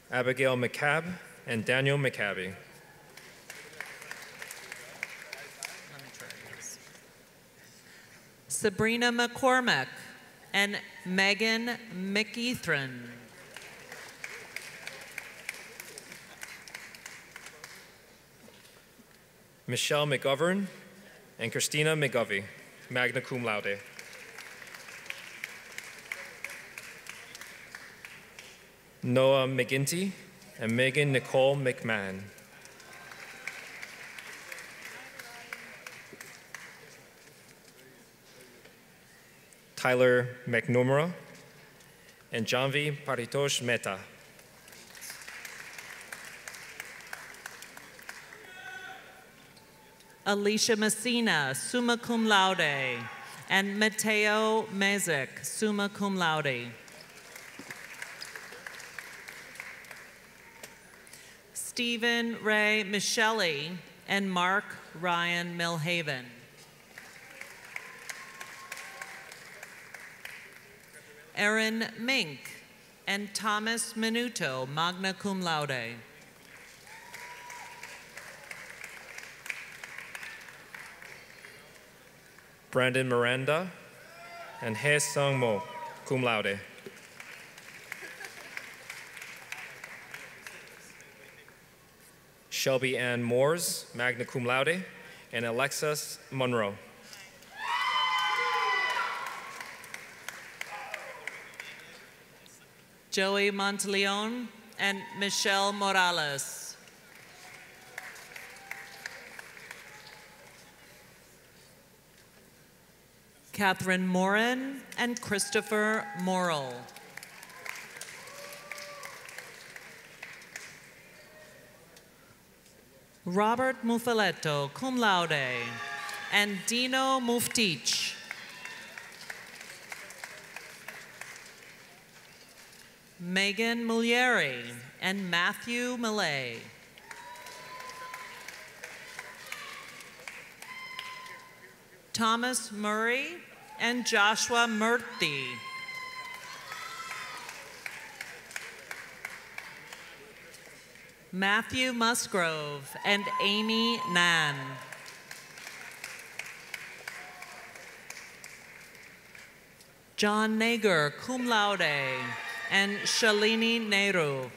Speaker 8: Abigail McCabe and Daniel McCabe.
Speaker 1: Sabrina McCormick and Megan McEthron.
Speaker 8: Michelle McGovern and Christina McGovey, magna cum laude. Noah McGinty and Megan Nicole McMahon. Tyler McNumera and Janvi Paritosh Mehta.
Speaker 1: Alicia Messina, summa cum laude, and Mateo Mezik, summa cum laude. Stephen Ray Michelli and Mark Ryan Milhaven. Aaron Mink and Thomas Minuto, magna cum laude.
Speaker 8: Brandon Miranda and He Sung Mo, cum laude. Shelby Ann Moores, magna cum laude, and Alexis Monroe.
Speaker 1: Joey Monteleone and Michelle Morales. Catherine Morin and Christopher Morrill. Robert Mufaletto, cum laude, and Dino Muftich. Megan Mulieri and Matthew Millay. Thomas Murray and Joshua Murthy. Matthew Musgrove and Amy Nan. John Nager, cum laude, and Shalini Nehru.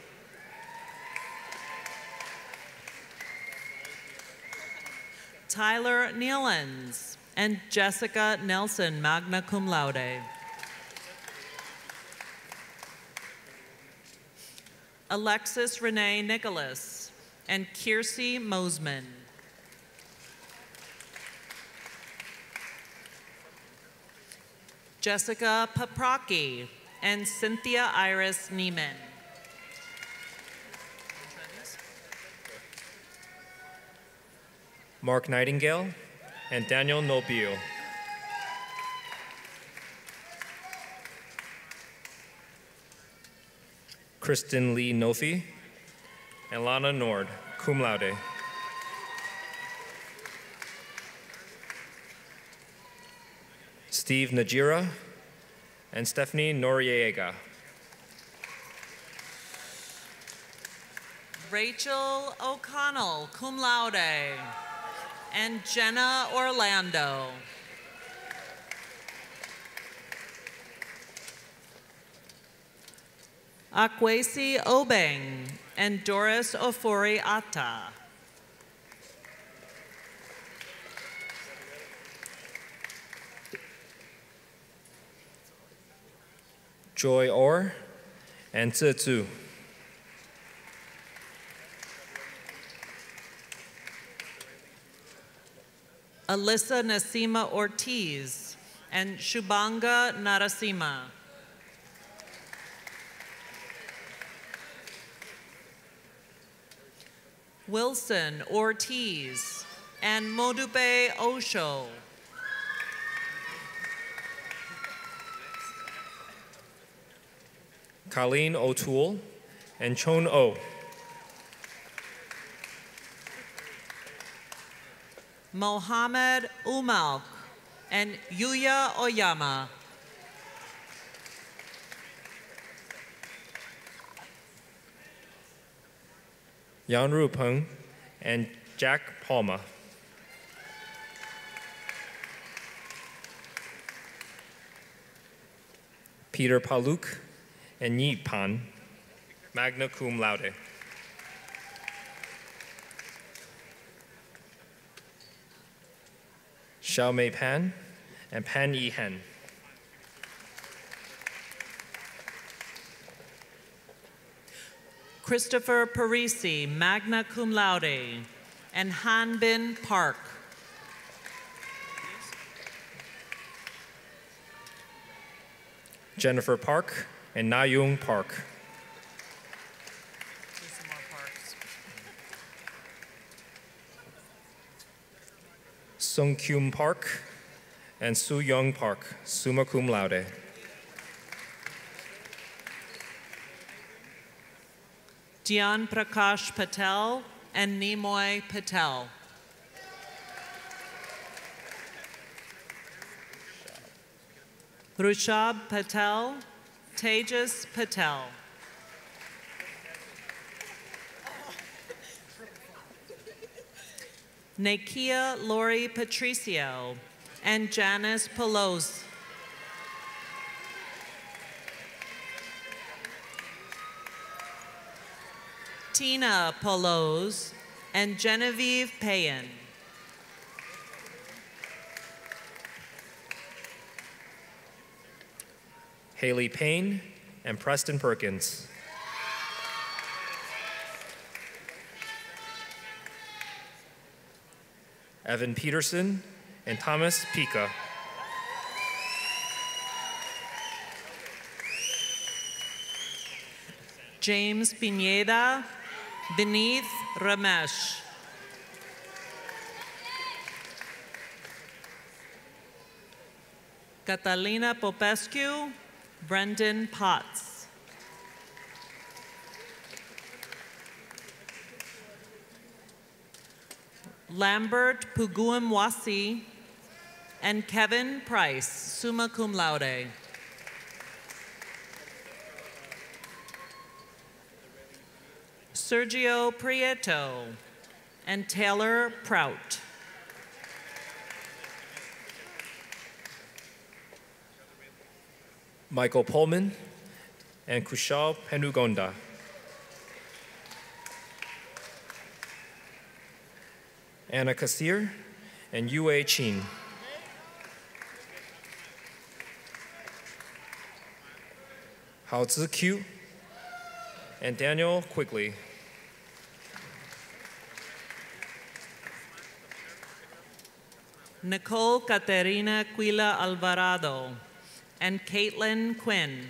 Speaker 1: Tyler Nealens and Jessica Nelson, magna cum laude. Alexis Renee Nicholas, and Kiersey Mosman. Jessica Paprocki and Cynthia Iris Neiman.
Speaker 8: Mark Nightingale and Daniel Nobile. Kristen Lee Nofi and Lana Nord, cum laude. Steve Najira and Stephanie Noriega.
Speaker 1: Rachel O'Connell, cum laude, and Jenna Orlando. Akwesi Obeng and Doris Ofori Atta.
Speaker 8: Joy Orr and Zi Zhu.
Speaker 1: Alyssa Nasima Ortiz and Shubhanga Narasimha. Wilson Ortiz and Modupe Osho.
Speaker 8: Colleen O'Toole and Chon O.
Speaker 1: Mohammed Umalk and Yuya Oyama.
Speaker 8: Yan Rupeng and Jack Palma. Peter Paluk and Yi Pan, magna cum laude. Xiao Mei Pan and Pan Yi Hen.
Speaker 1: Christopher Parisi, magna cum laude, and Hanbin Park.
Speaker 8: Jennifer Park and Na Yung Park. Sung Kyum Park and Su Young Park, summa cum laude.
Speaker 1: Dian Prakash Patel and Nimoy Patel. Rushab Patel, Tejas Patel. Nakia Lori Patricio and Janice Pelosi. Tina Pelosi and Genevieve Payan.
Speaker 8: Haley Payne and Preston Perkins. Evan Peterson and Thomas Pika.
Speaker 1: James Pineda, Beneath Ramesh. Catalina Popescu, Brendan Potts. Lambert Puguamwasi and Kevin Price, summa cum laude. Sergio Prieto and Taylor Prout.
Speaker 8: Michael Pullman and Kushal Penugonda. Anna Kassir and Yue Chin. Hao Zi Q and Daniel Quigley.
Speaker 1: Nicole Caterina Quila Alvarado and Caitlin Quinn.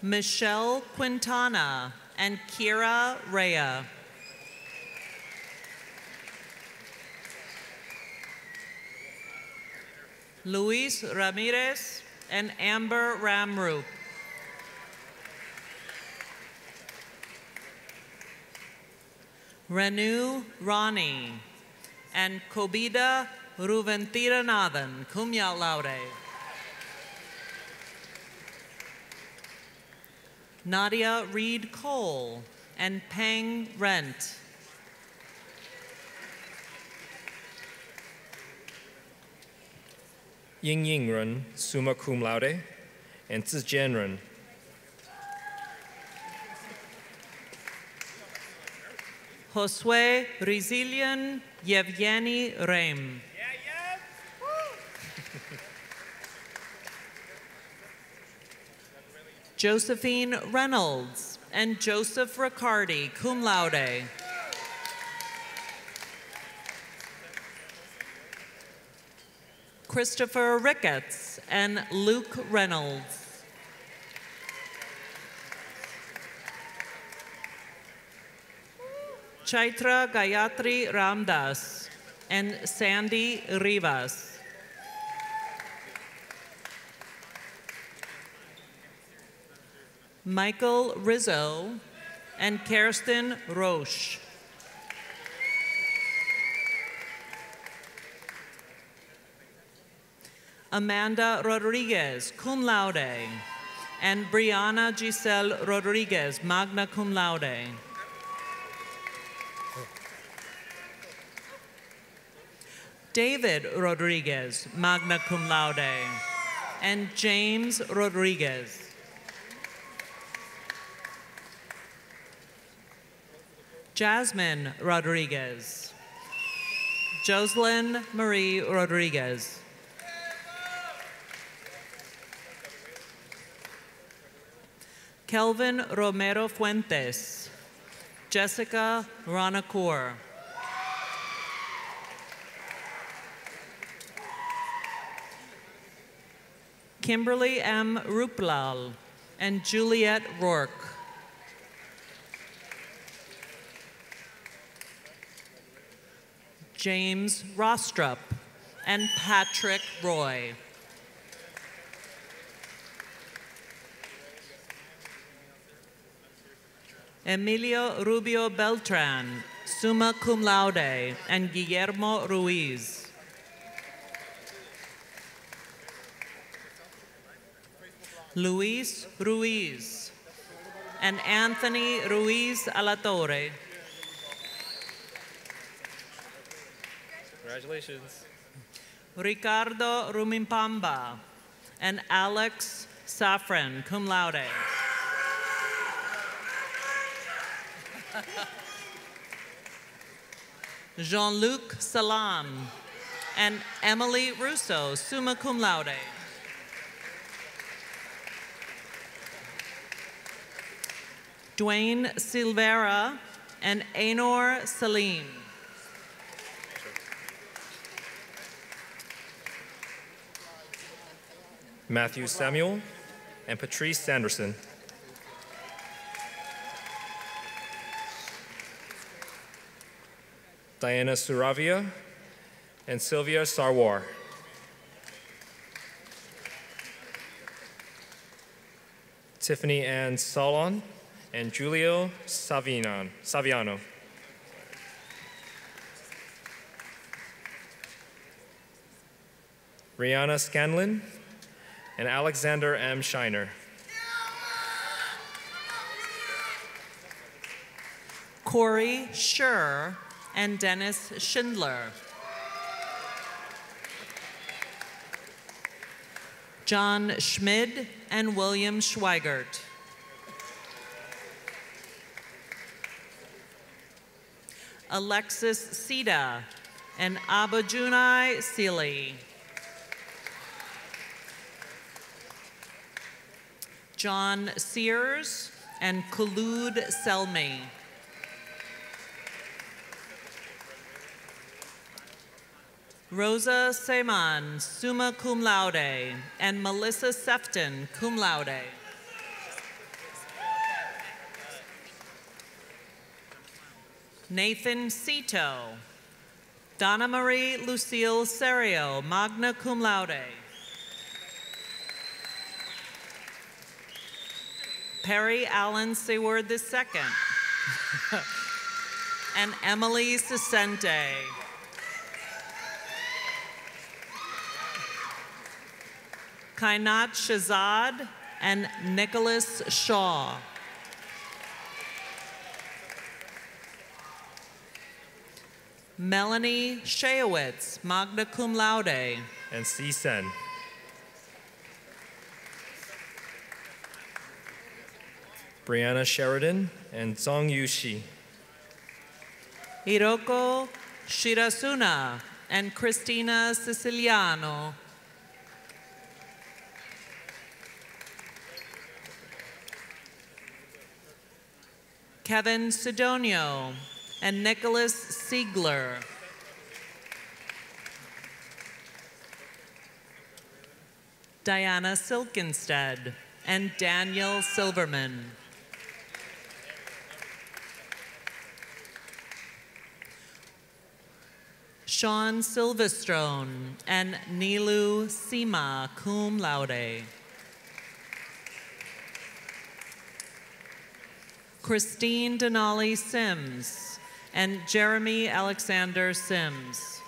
Speaker 1: Michelle Quintana and Kira Rea. Luis Ramirez and Amber Ramroop. Renu Rani and Kobida Ruventiranathan, cum laude. Nadia Reed Cole and Peng Rent.
Speaker 8: Ying Yingren, summa cum laude, and Zijian Ren.
Speaker 1: Josue Rizilian Yevgeny Reim. Josephine Reynolds and Joseph Riccardi, cum laude. Christopher Ricketts and Luke Reynolds. Chaitra Gayatri Ramdas and Sandy Rivas. Michael Rizzo and Kirsten Roche. Amanda Rodriguez, cum laude, and Brianna Giselle Rodriguez, magna cum laude. David Rodriguez, magna cum laude, and James Rodriguez. Jasmine Rodriguez. Jocelyn Marie Rodriguez. Kelvin Romero Fuentes. Jessica Ranacour. Kimberly M. Ruplal and Juliet Rourke. James Rostrup and Patrick Roy. Emilio Rubio Beltran, summa cum laude, and Guillermo Ruiz. Luis Ruiz and Anthony Ruiz Alatorre.
Speaker 8: Congratulations.
Speaker 1: Ricardo Rumimpamba and Alex Safran, cum laude. Jean-Luc Salam and Emily Russo, summa cum laude. Dwayne Silvera and Ainor Salim.
Speaker 8: Matthew Samuel and Patrice Sanderson. Diana Suravia and Sylvia Sarwar. Tiffany Ann Solon and Julio Saviano. Rihanna Scanlon and Alexander M. Shiner.
Speaker 1: Corey Schur and Dennis Schindler. John Schmid and William Schweigert. Alexis Sida and Abajunai Seeley. John Sears and Khulud Selmi. Rosa Seman, summa cum laude, and Melissa Sefton, cum laude. Nathan Cito, Donna Marie Lucille Serio, magna cum laude. Perry Allen Seward II, and Emily Sisente. Kainat Shazad and Nicholas Shaw. Melanie Shayowitz, magna cum laude.
Speaker 8: And C. Sen. Brianna Sheridan and Zong Yushi.
Speaker 1: Hiroko Shirasuna and Christina Siciliano. Kevin Sidonio and Nicholas Siegler. Diana Silkenstead and Daniel Silverman. Sean Silverstone and Nilu Sima, cum laude. Christine Denali Sims and Jeremy Alexander Sims.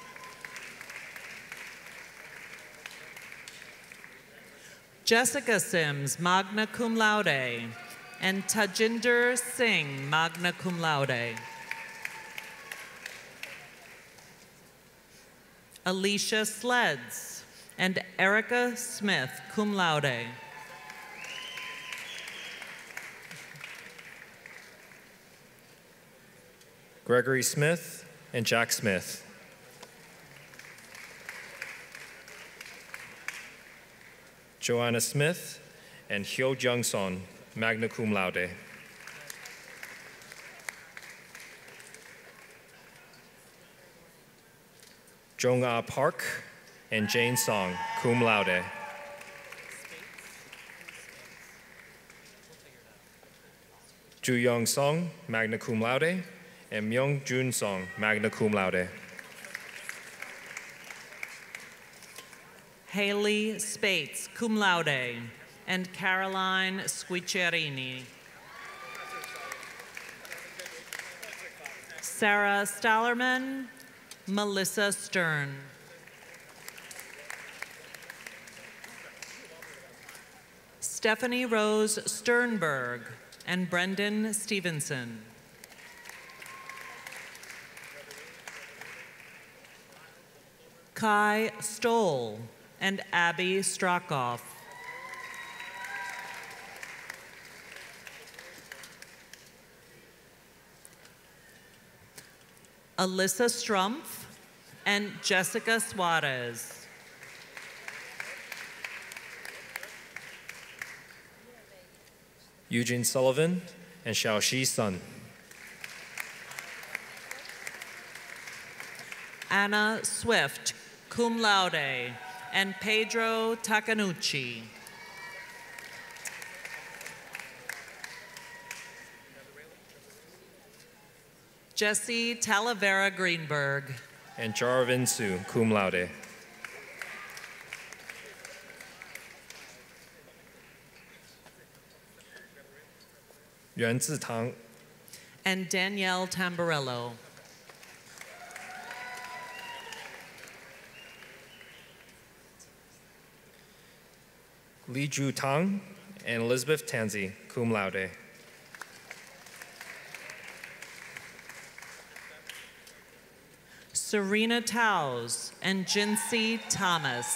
Speaker 1: Jessica Sims, magna cum laude, and Tajinder Singh, magna cum laude. Alicia Sleds and Erica Smith, cum laude.
Speaker 8: Gregory Smith and Jack Smith. Joanna Smith and Hyo Jung-son, magna cum laude. Jong-ah Park and Jane Song, cum laude. Ju-young Song, magna cum laude, and Myung-jun Song, magna cum laude.
Speaker 1: Haley Spates, cum laude, and Caroline Squiccerini. Sarah Stallerman, Melissa Stern. Stephanie Rose Sternberg and Brendan Stevenson. Kai Stoll and Abby Strakoff. Alyssa Strumpf and Jessica Suarez.
Speaker 8: Eugene Sullivan and Xiaoxi Sun.
Speaker 1: Anna Swift, cum laude, and Pedro Takanucci. Jesse Talavera Greenberg.
Speaker 8: And Jarvin Su, cum laude. Yuan Zitang.
Speaker 1: And Danielle Tamburello.
Speaker 8: Li Ju Tang and Elizabeth Tansey, cum laude.
Speaker 1: Serena Taus and Jinsey Thomas.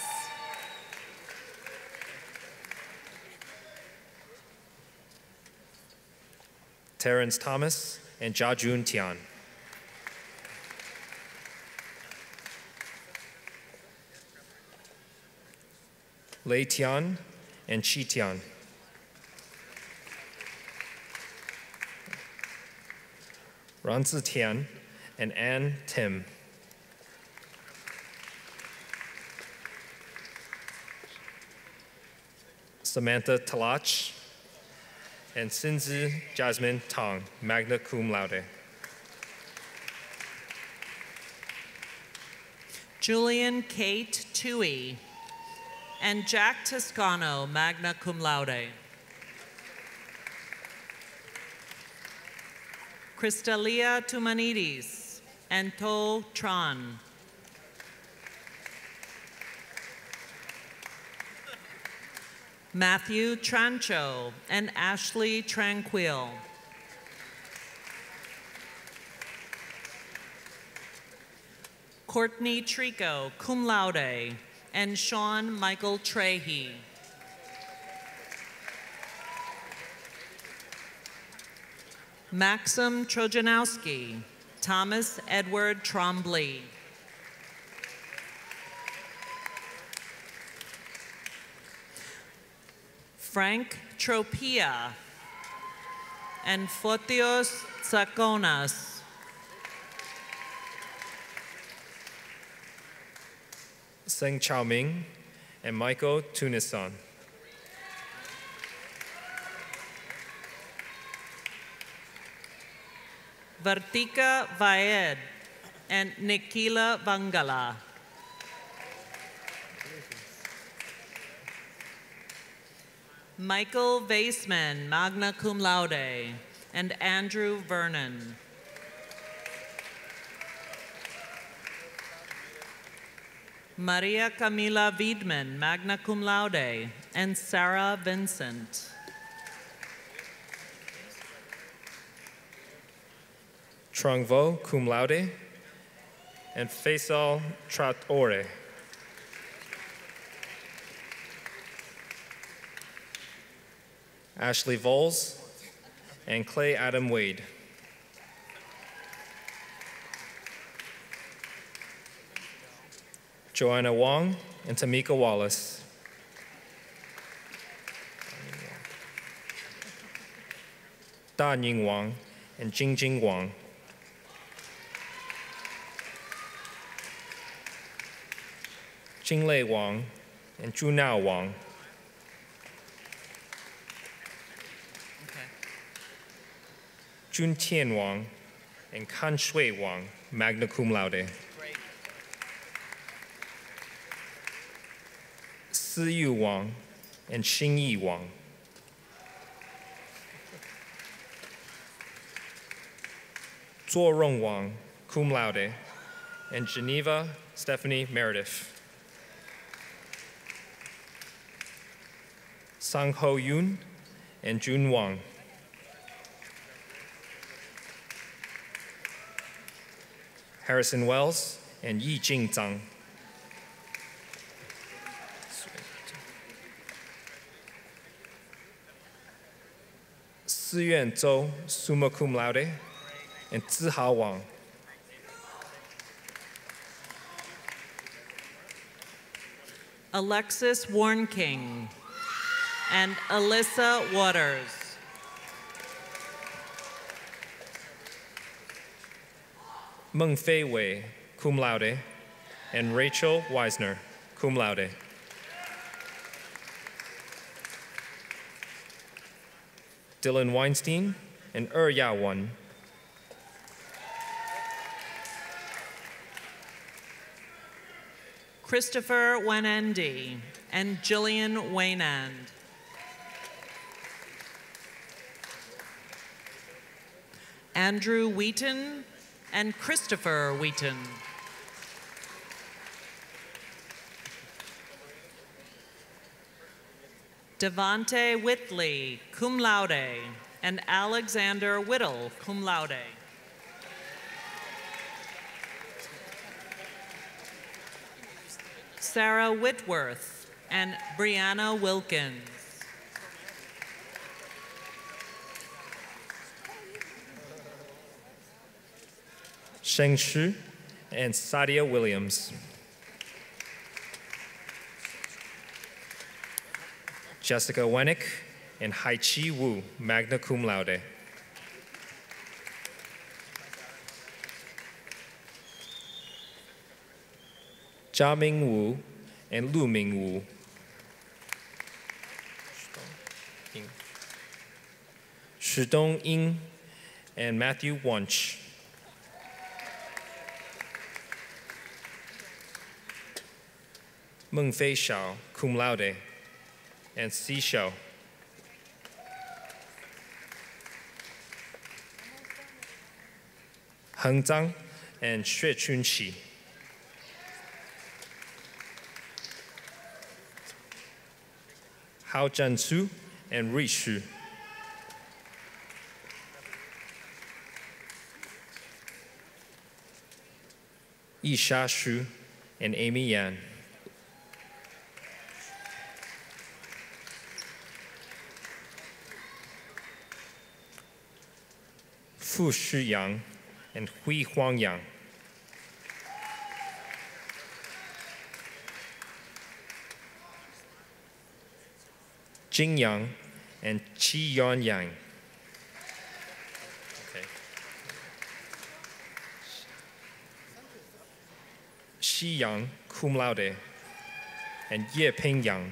Speaker 8: Terrence Thomas and Jajun Tian. Lei Tian and Chi Tian. Ranzi Tian, and Ann Tim. Samantha Talach, and Sinzi Jasmine Tong, magna cum laude.
Speaker 1: Julian Kate Tui, and Jack Toscano, magna cum laude. Crystalia Tumanidis, and To Tran. Matthew Trancho and Ashley Tranquil. Courtney Trico, cum laude, and Sean Michael Trehe. Maxim Trojanowski, Thomas Edward Trombley. Frank Tropia and Fotios Tsakonas.
Speaker 8: Seng Chao Ming and Michael Tunisan.
Speaker 1: Vartika Vaed and Nikila Vangala. Michael Vaseman, magna cum laude, and Andrew Vernon. Maria Camila Wiedman, magna cum laude, and Sarah Vincent.
Speaker 8: Trong Vo, cum laude, and Faisal Traore. Ashley Voles, and Clay Adam Wade. Joanna Wong and Tamika Wallace. Da Ning Wang and Jingjing Wang. Jinglei Wang and Junao Wang. Jun Tian Wang and Kan Shui Wang, magna cum laude. Si Yu Wang and Xing Yi Wang. Zuo Rong Wang, cum laude, and Geneva Stephanie Meredith. Sang Ho Yun and Jun Wang. Harrison Wells and Yi Jing Zhang. Si Yuan Zhou, summa cum laude, and Zihao Wang.
Speaker 1: Alexis Warnking and Alyssa Waters.
Speaker 8: Meng Fei Wei, cum laude, and Rachel Weisner, cum laude. Dylan Weinstein and Ya Wan.
Speaker 1: Christopher Wenendi and Jillian Waynand. Andrew Wheaton and Christopher Wheaton. Devante Whitley, cum laude, and Alexander Whittle, cum laude. Sarah Whitworth and Brianna Wilkins.
Speaker 8: Sheng Shu and Sadia Williams. Jessica Wennick and Hai Chi Wu, magna cum laude. Jiaming Wu and Luming Wu. Shidong Ying and Matthew Wunsch. Mengfei Xiao, cum laude, and Si Xiao. Heng Zhang and Xue Chunqi. Hao Jiansu and Ri Shu. Yisha Shu and Amy Yan. Fu Shi Yang and Hui Huang Yang. Jing Yang and Qi Yuan Yang. Okay. Xi Yang, cum laude, and Ye Ping Yang.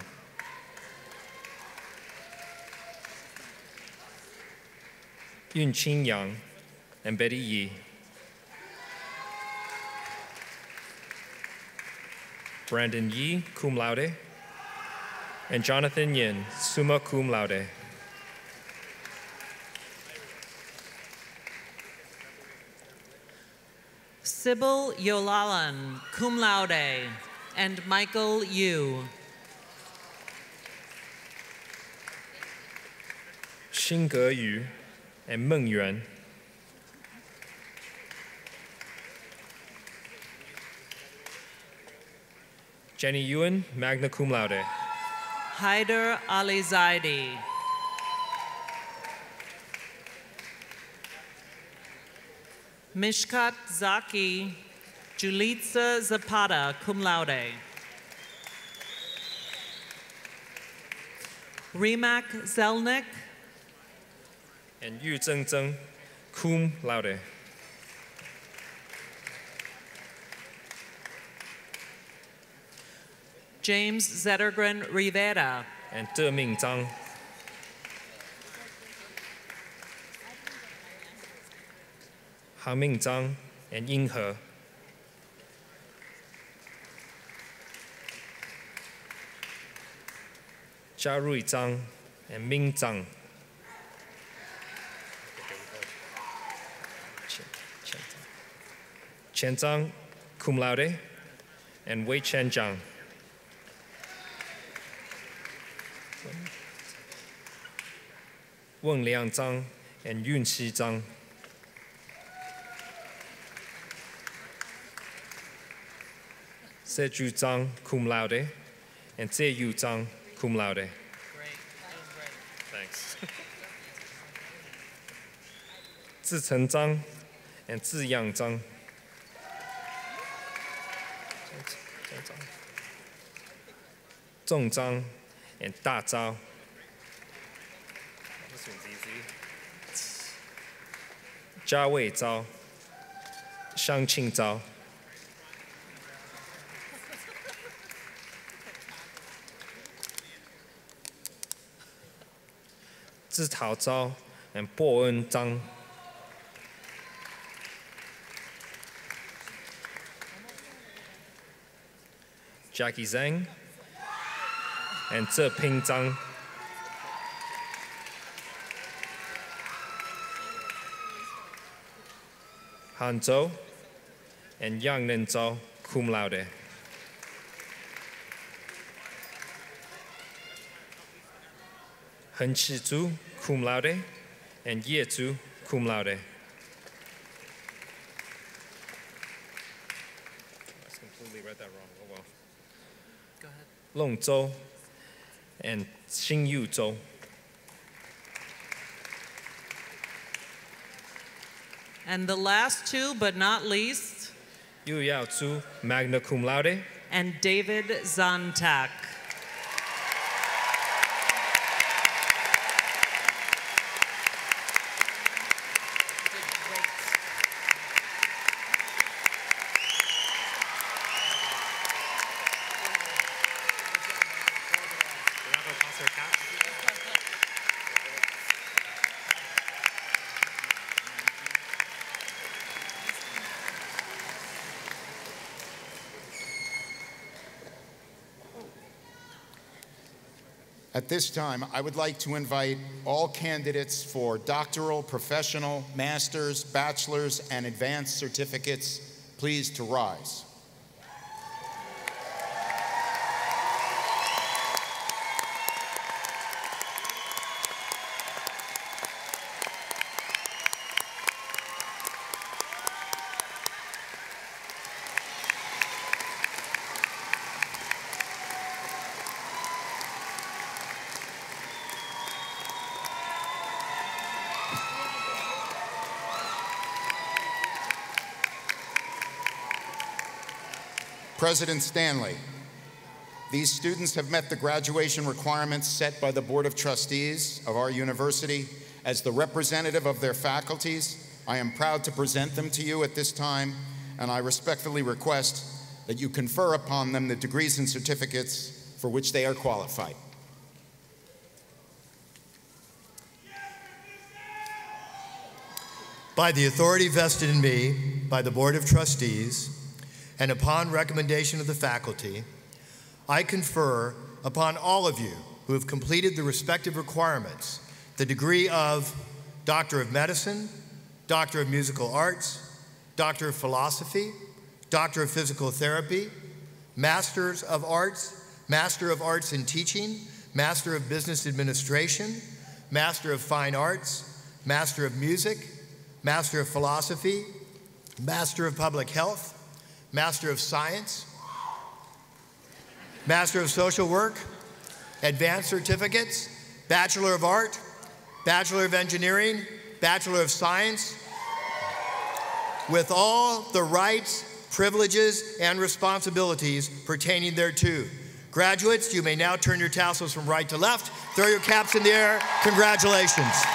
Speaker 8: Yunqing Yang and Betty Yi. Brandon Yi, cum laude, and Jonathan Yin, summa cum laude.
Speaker 1: Sybil Yolalan, cum laude, and Michael Yu.
Speaker 8: Xingge Yu and Meng Yuan. Jenny Yuan, magna cum laude.
Speaker 1: Haider Ali Zaidi. Mishkat Zaki, Julitza Zapata, cum laude. Rimak Zelnick.
Speaker 8: And Yu Zhengzheng, cum laude.
Speaker 1: James Zettergren Rivera.
Speaker 8: And De Ming Zhang. Han Ming Zhang and Ying He. Jia Rui Zhang and Ming Zhang. Chen Zhang, cum laude, and Wei Chen Zhang. Weng Liang Zhang and Yun Xi Zhang. Seju Zhang, cum laude, and Zhe Yu Zhang, cum laude.
Speaker 1: Great, great.
Speaker 8: Thanks. Zicheng Zhang and Ziyang Zhang. Zhong Zhang and Da Zhao. This one's easy. Jia Wei Zhao, Shangqing Zhao. Zitao Zhao and Boen Zhang. Jackie Zhang and Zeping Zhang. Han Zhou and Yang Nen Zhou, cum laude. Hen Chi Zhu, cum laude, and Ye Zhu, cum laude. I completely read that wrong. Oh well.
Speaker 1: Go ahead.
Speaker 8: Long Zhou and Xing Yu Zhou.
Speaker 1: And the last two, but not least,
Speaker 8: Yu Yao Zhu, magna cum laude.
Speaker 1: and David Zontak.
Speaker 10: At this time, I would like to invite all candidates for doctoral, professional, master's, bachelor's, and advanced certificates, please to rise. President Stanley, these students have met the graduation requirements set by the Board of Trustees of our university. As the representative of their faculties, I am proud to present them to you at this time, and I respectfully request that you confer upon them the degrees and certificates for which they are qualified.
Speaker 3: By the authority vested in me by the Board of Trustees, and upon recommendation of the faculty, I confer upon all of you who have completed the respective requirements the degree of Doctor of Medicine, Doctor of Musical Arts, Doctor of Philosophy, Doctor of Physical Therapy, Masters of Arts, Master of Arts in Teaching, Master of Business Administration, Master of Fine Arts, Master of Music, Master of Philosophy, Master of Public Health, Master of Science, Master of Social Work, Advanced Certificates, Bachelor of Art, Bachelor of Engineering, Bachelor of Science, with all the rights, privileges, and responsibilities pertaining thereto. Graduates, you may now turn your tassels from right to left, throw your caps in the air. Congratulations.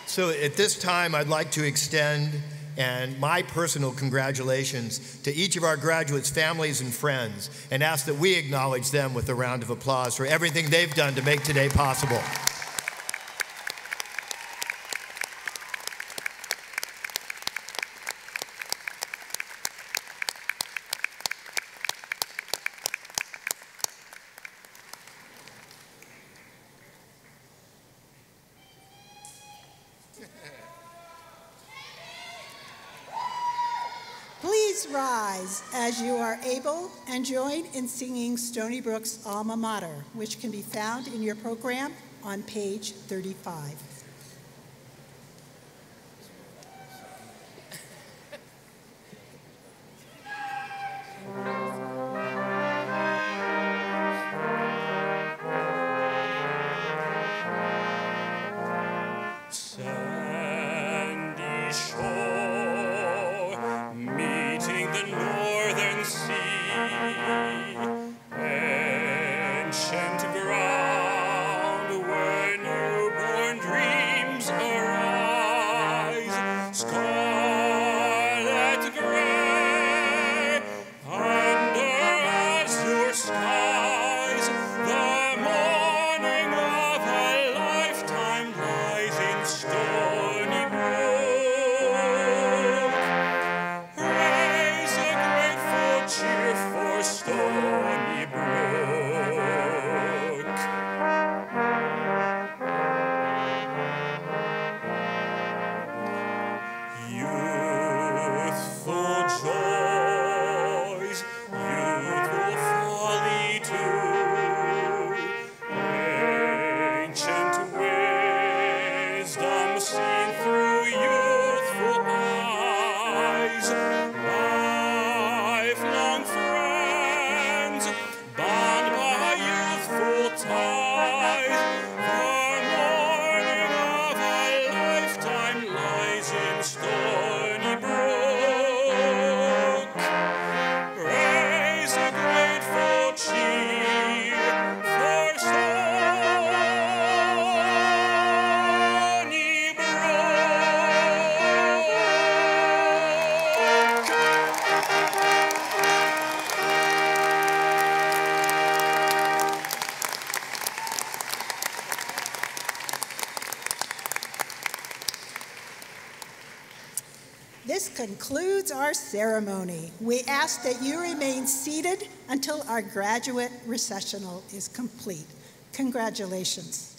Speaker 3: So at this time, I'd like to extend my personal congratulations to each of our graduates' families and friends, and ask that we acknowledge them with a round of applause for everything they've done to make today possible.
Speaker 2: Please rise as you are able and join in singing Stony Brook's alma mater, which can be found in your program on page 35.
Speaker 11: Ancient ground where newborn dreams
Speaker 2: This concludes our ceremony. We ask that you remain seated until our graduate recessional is complete. Congratulations.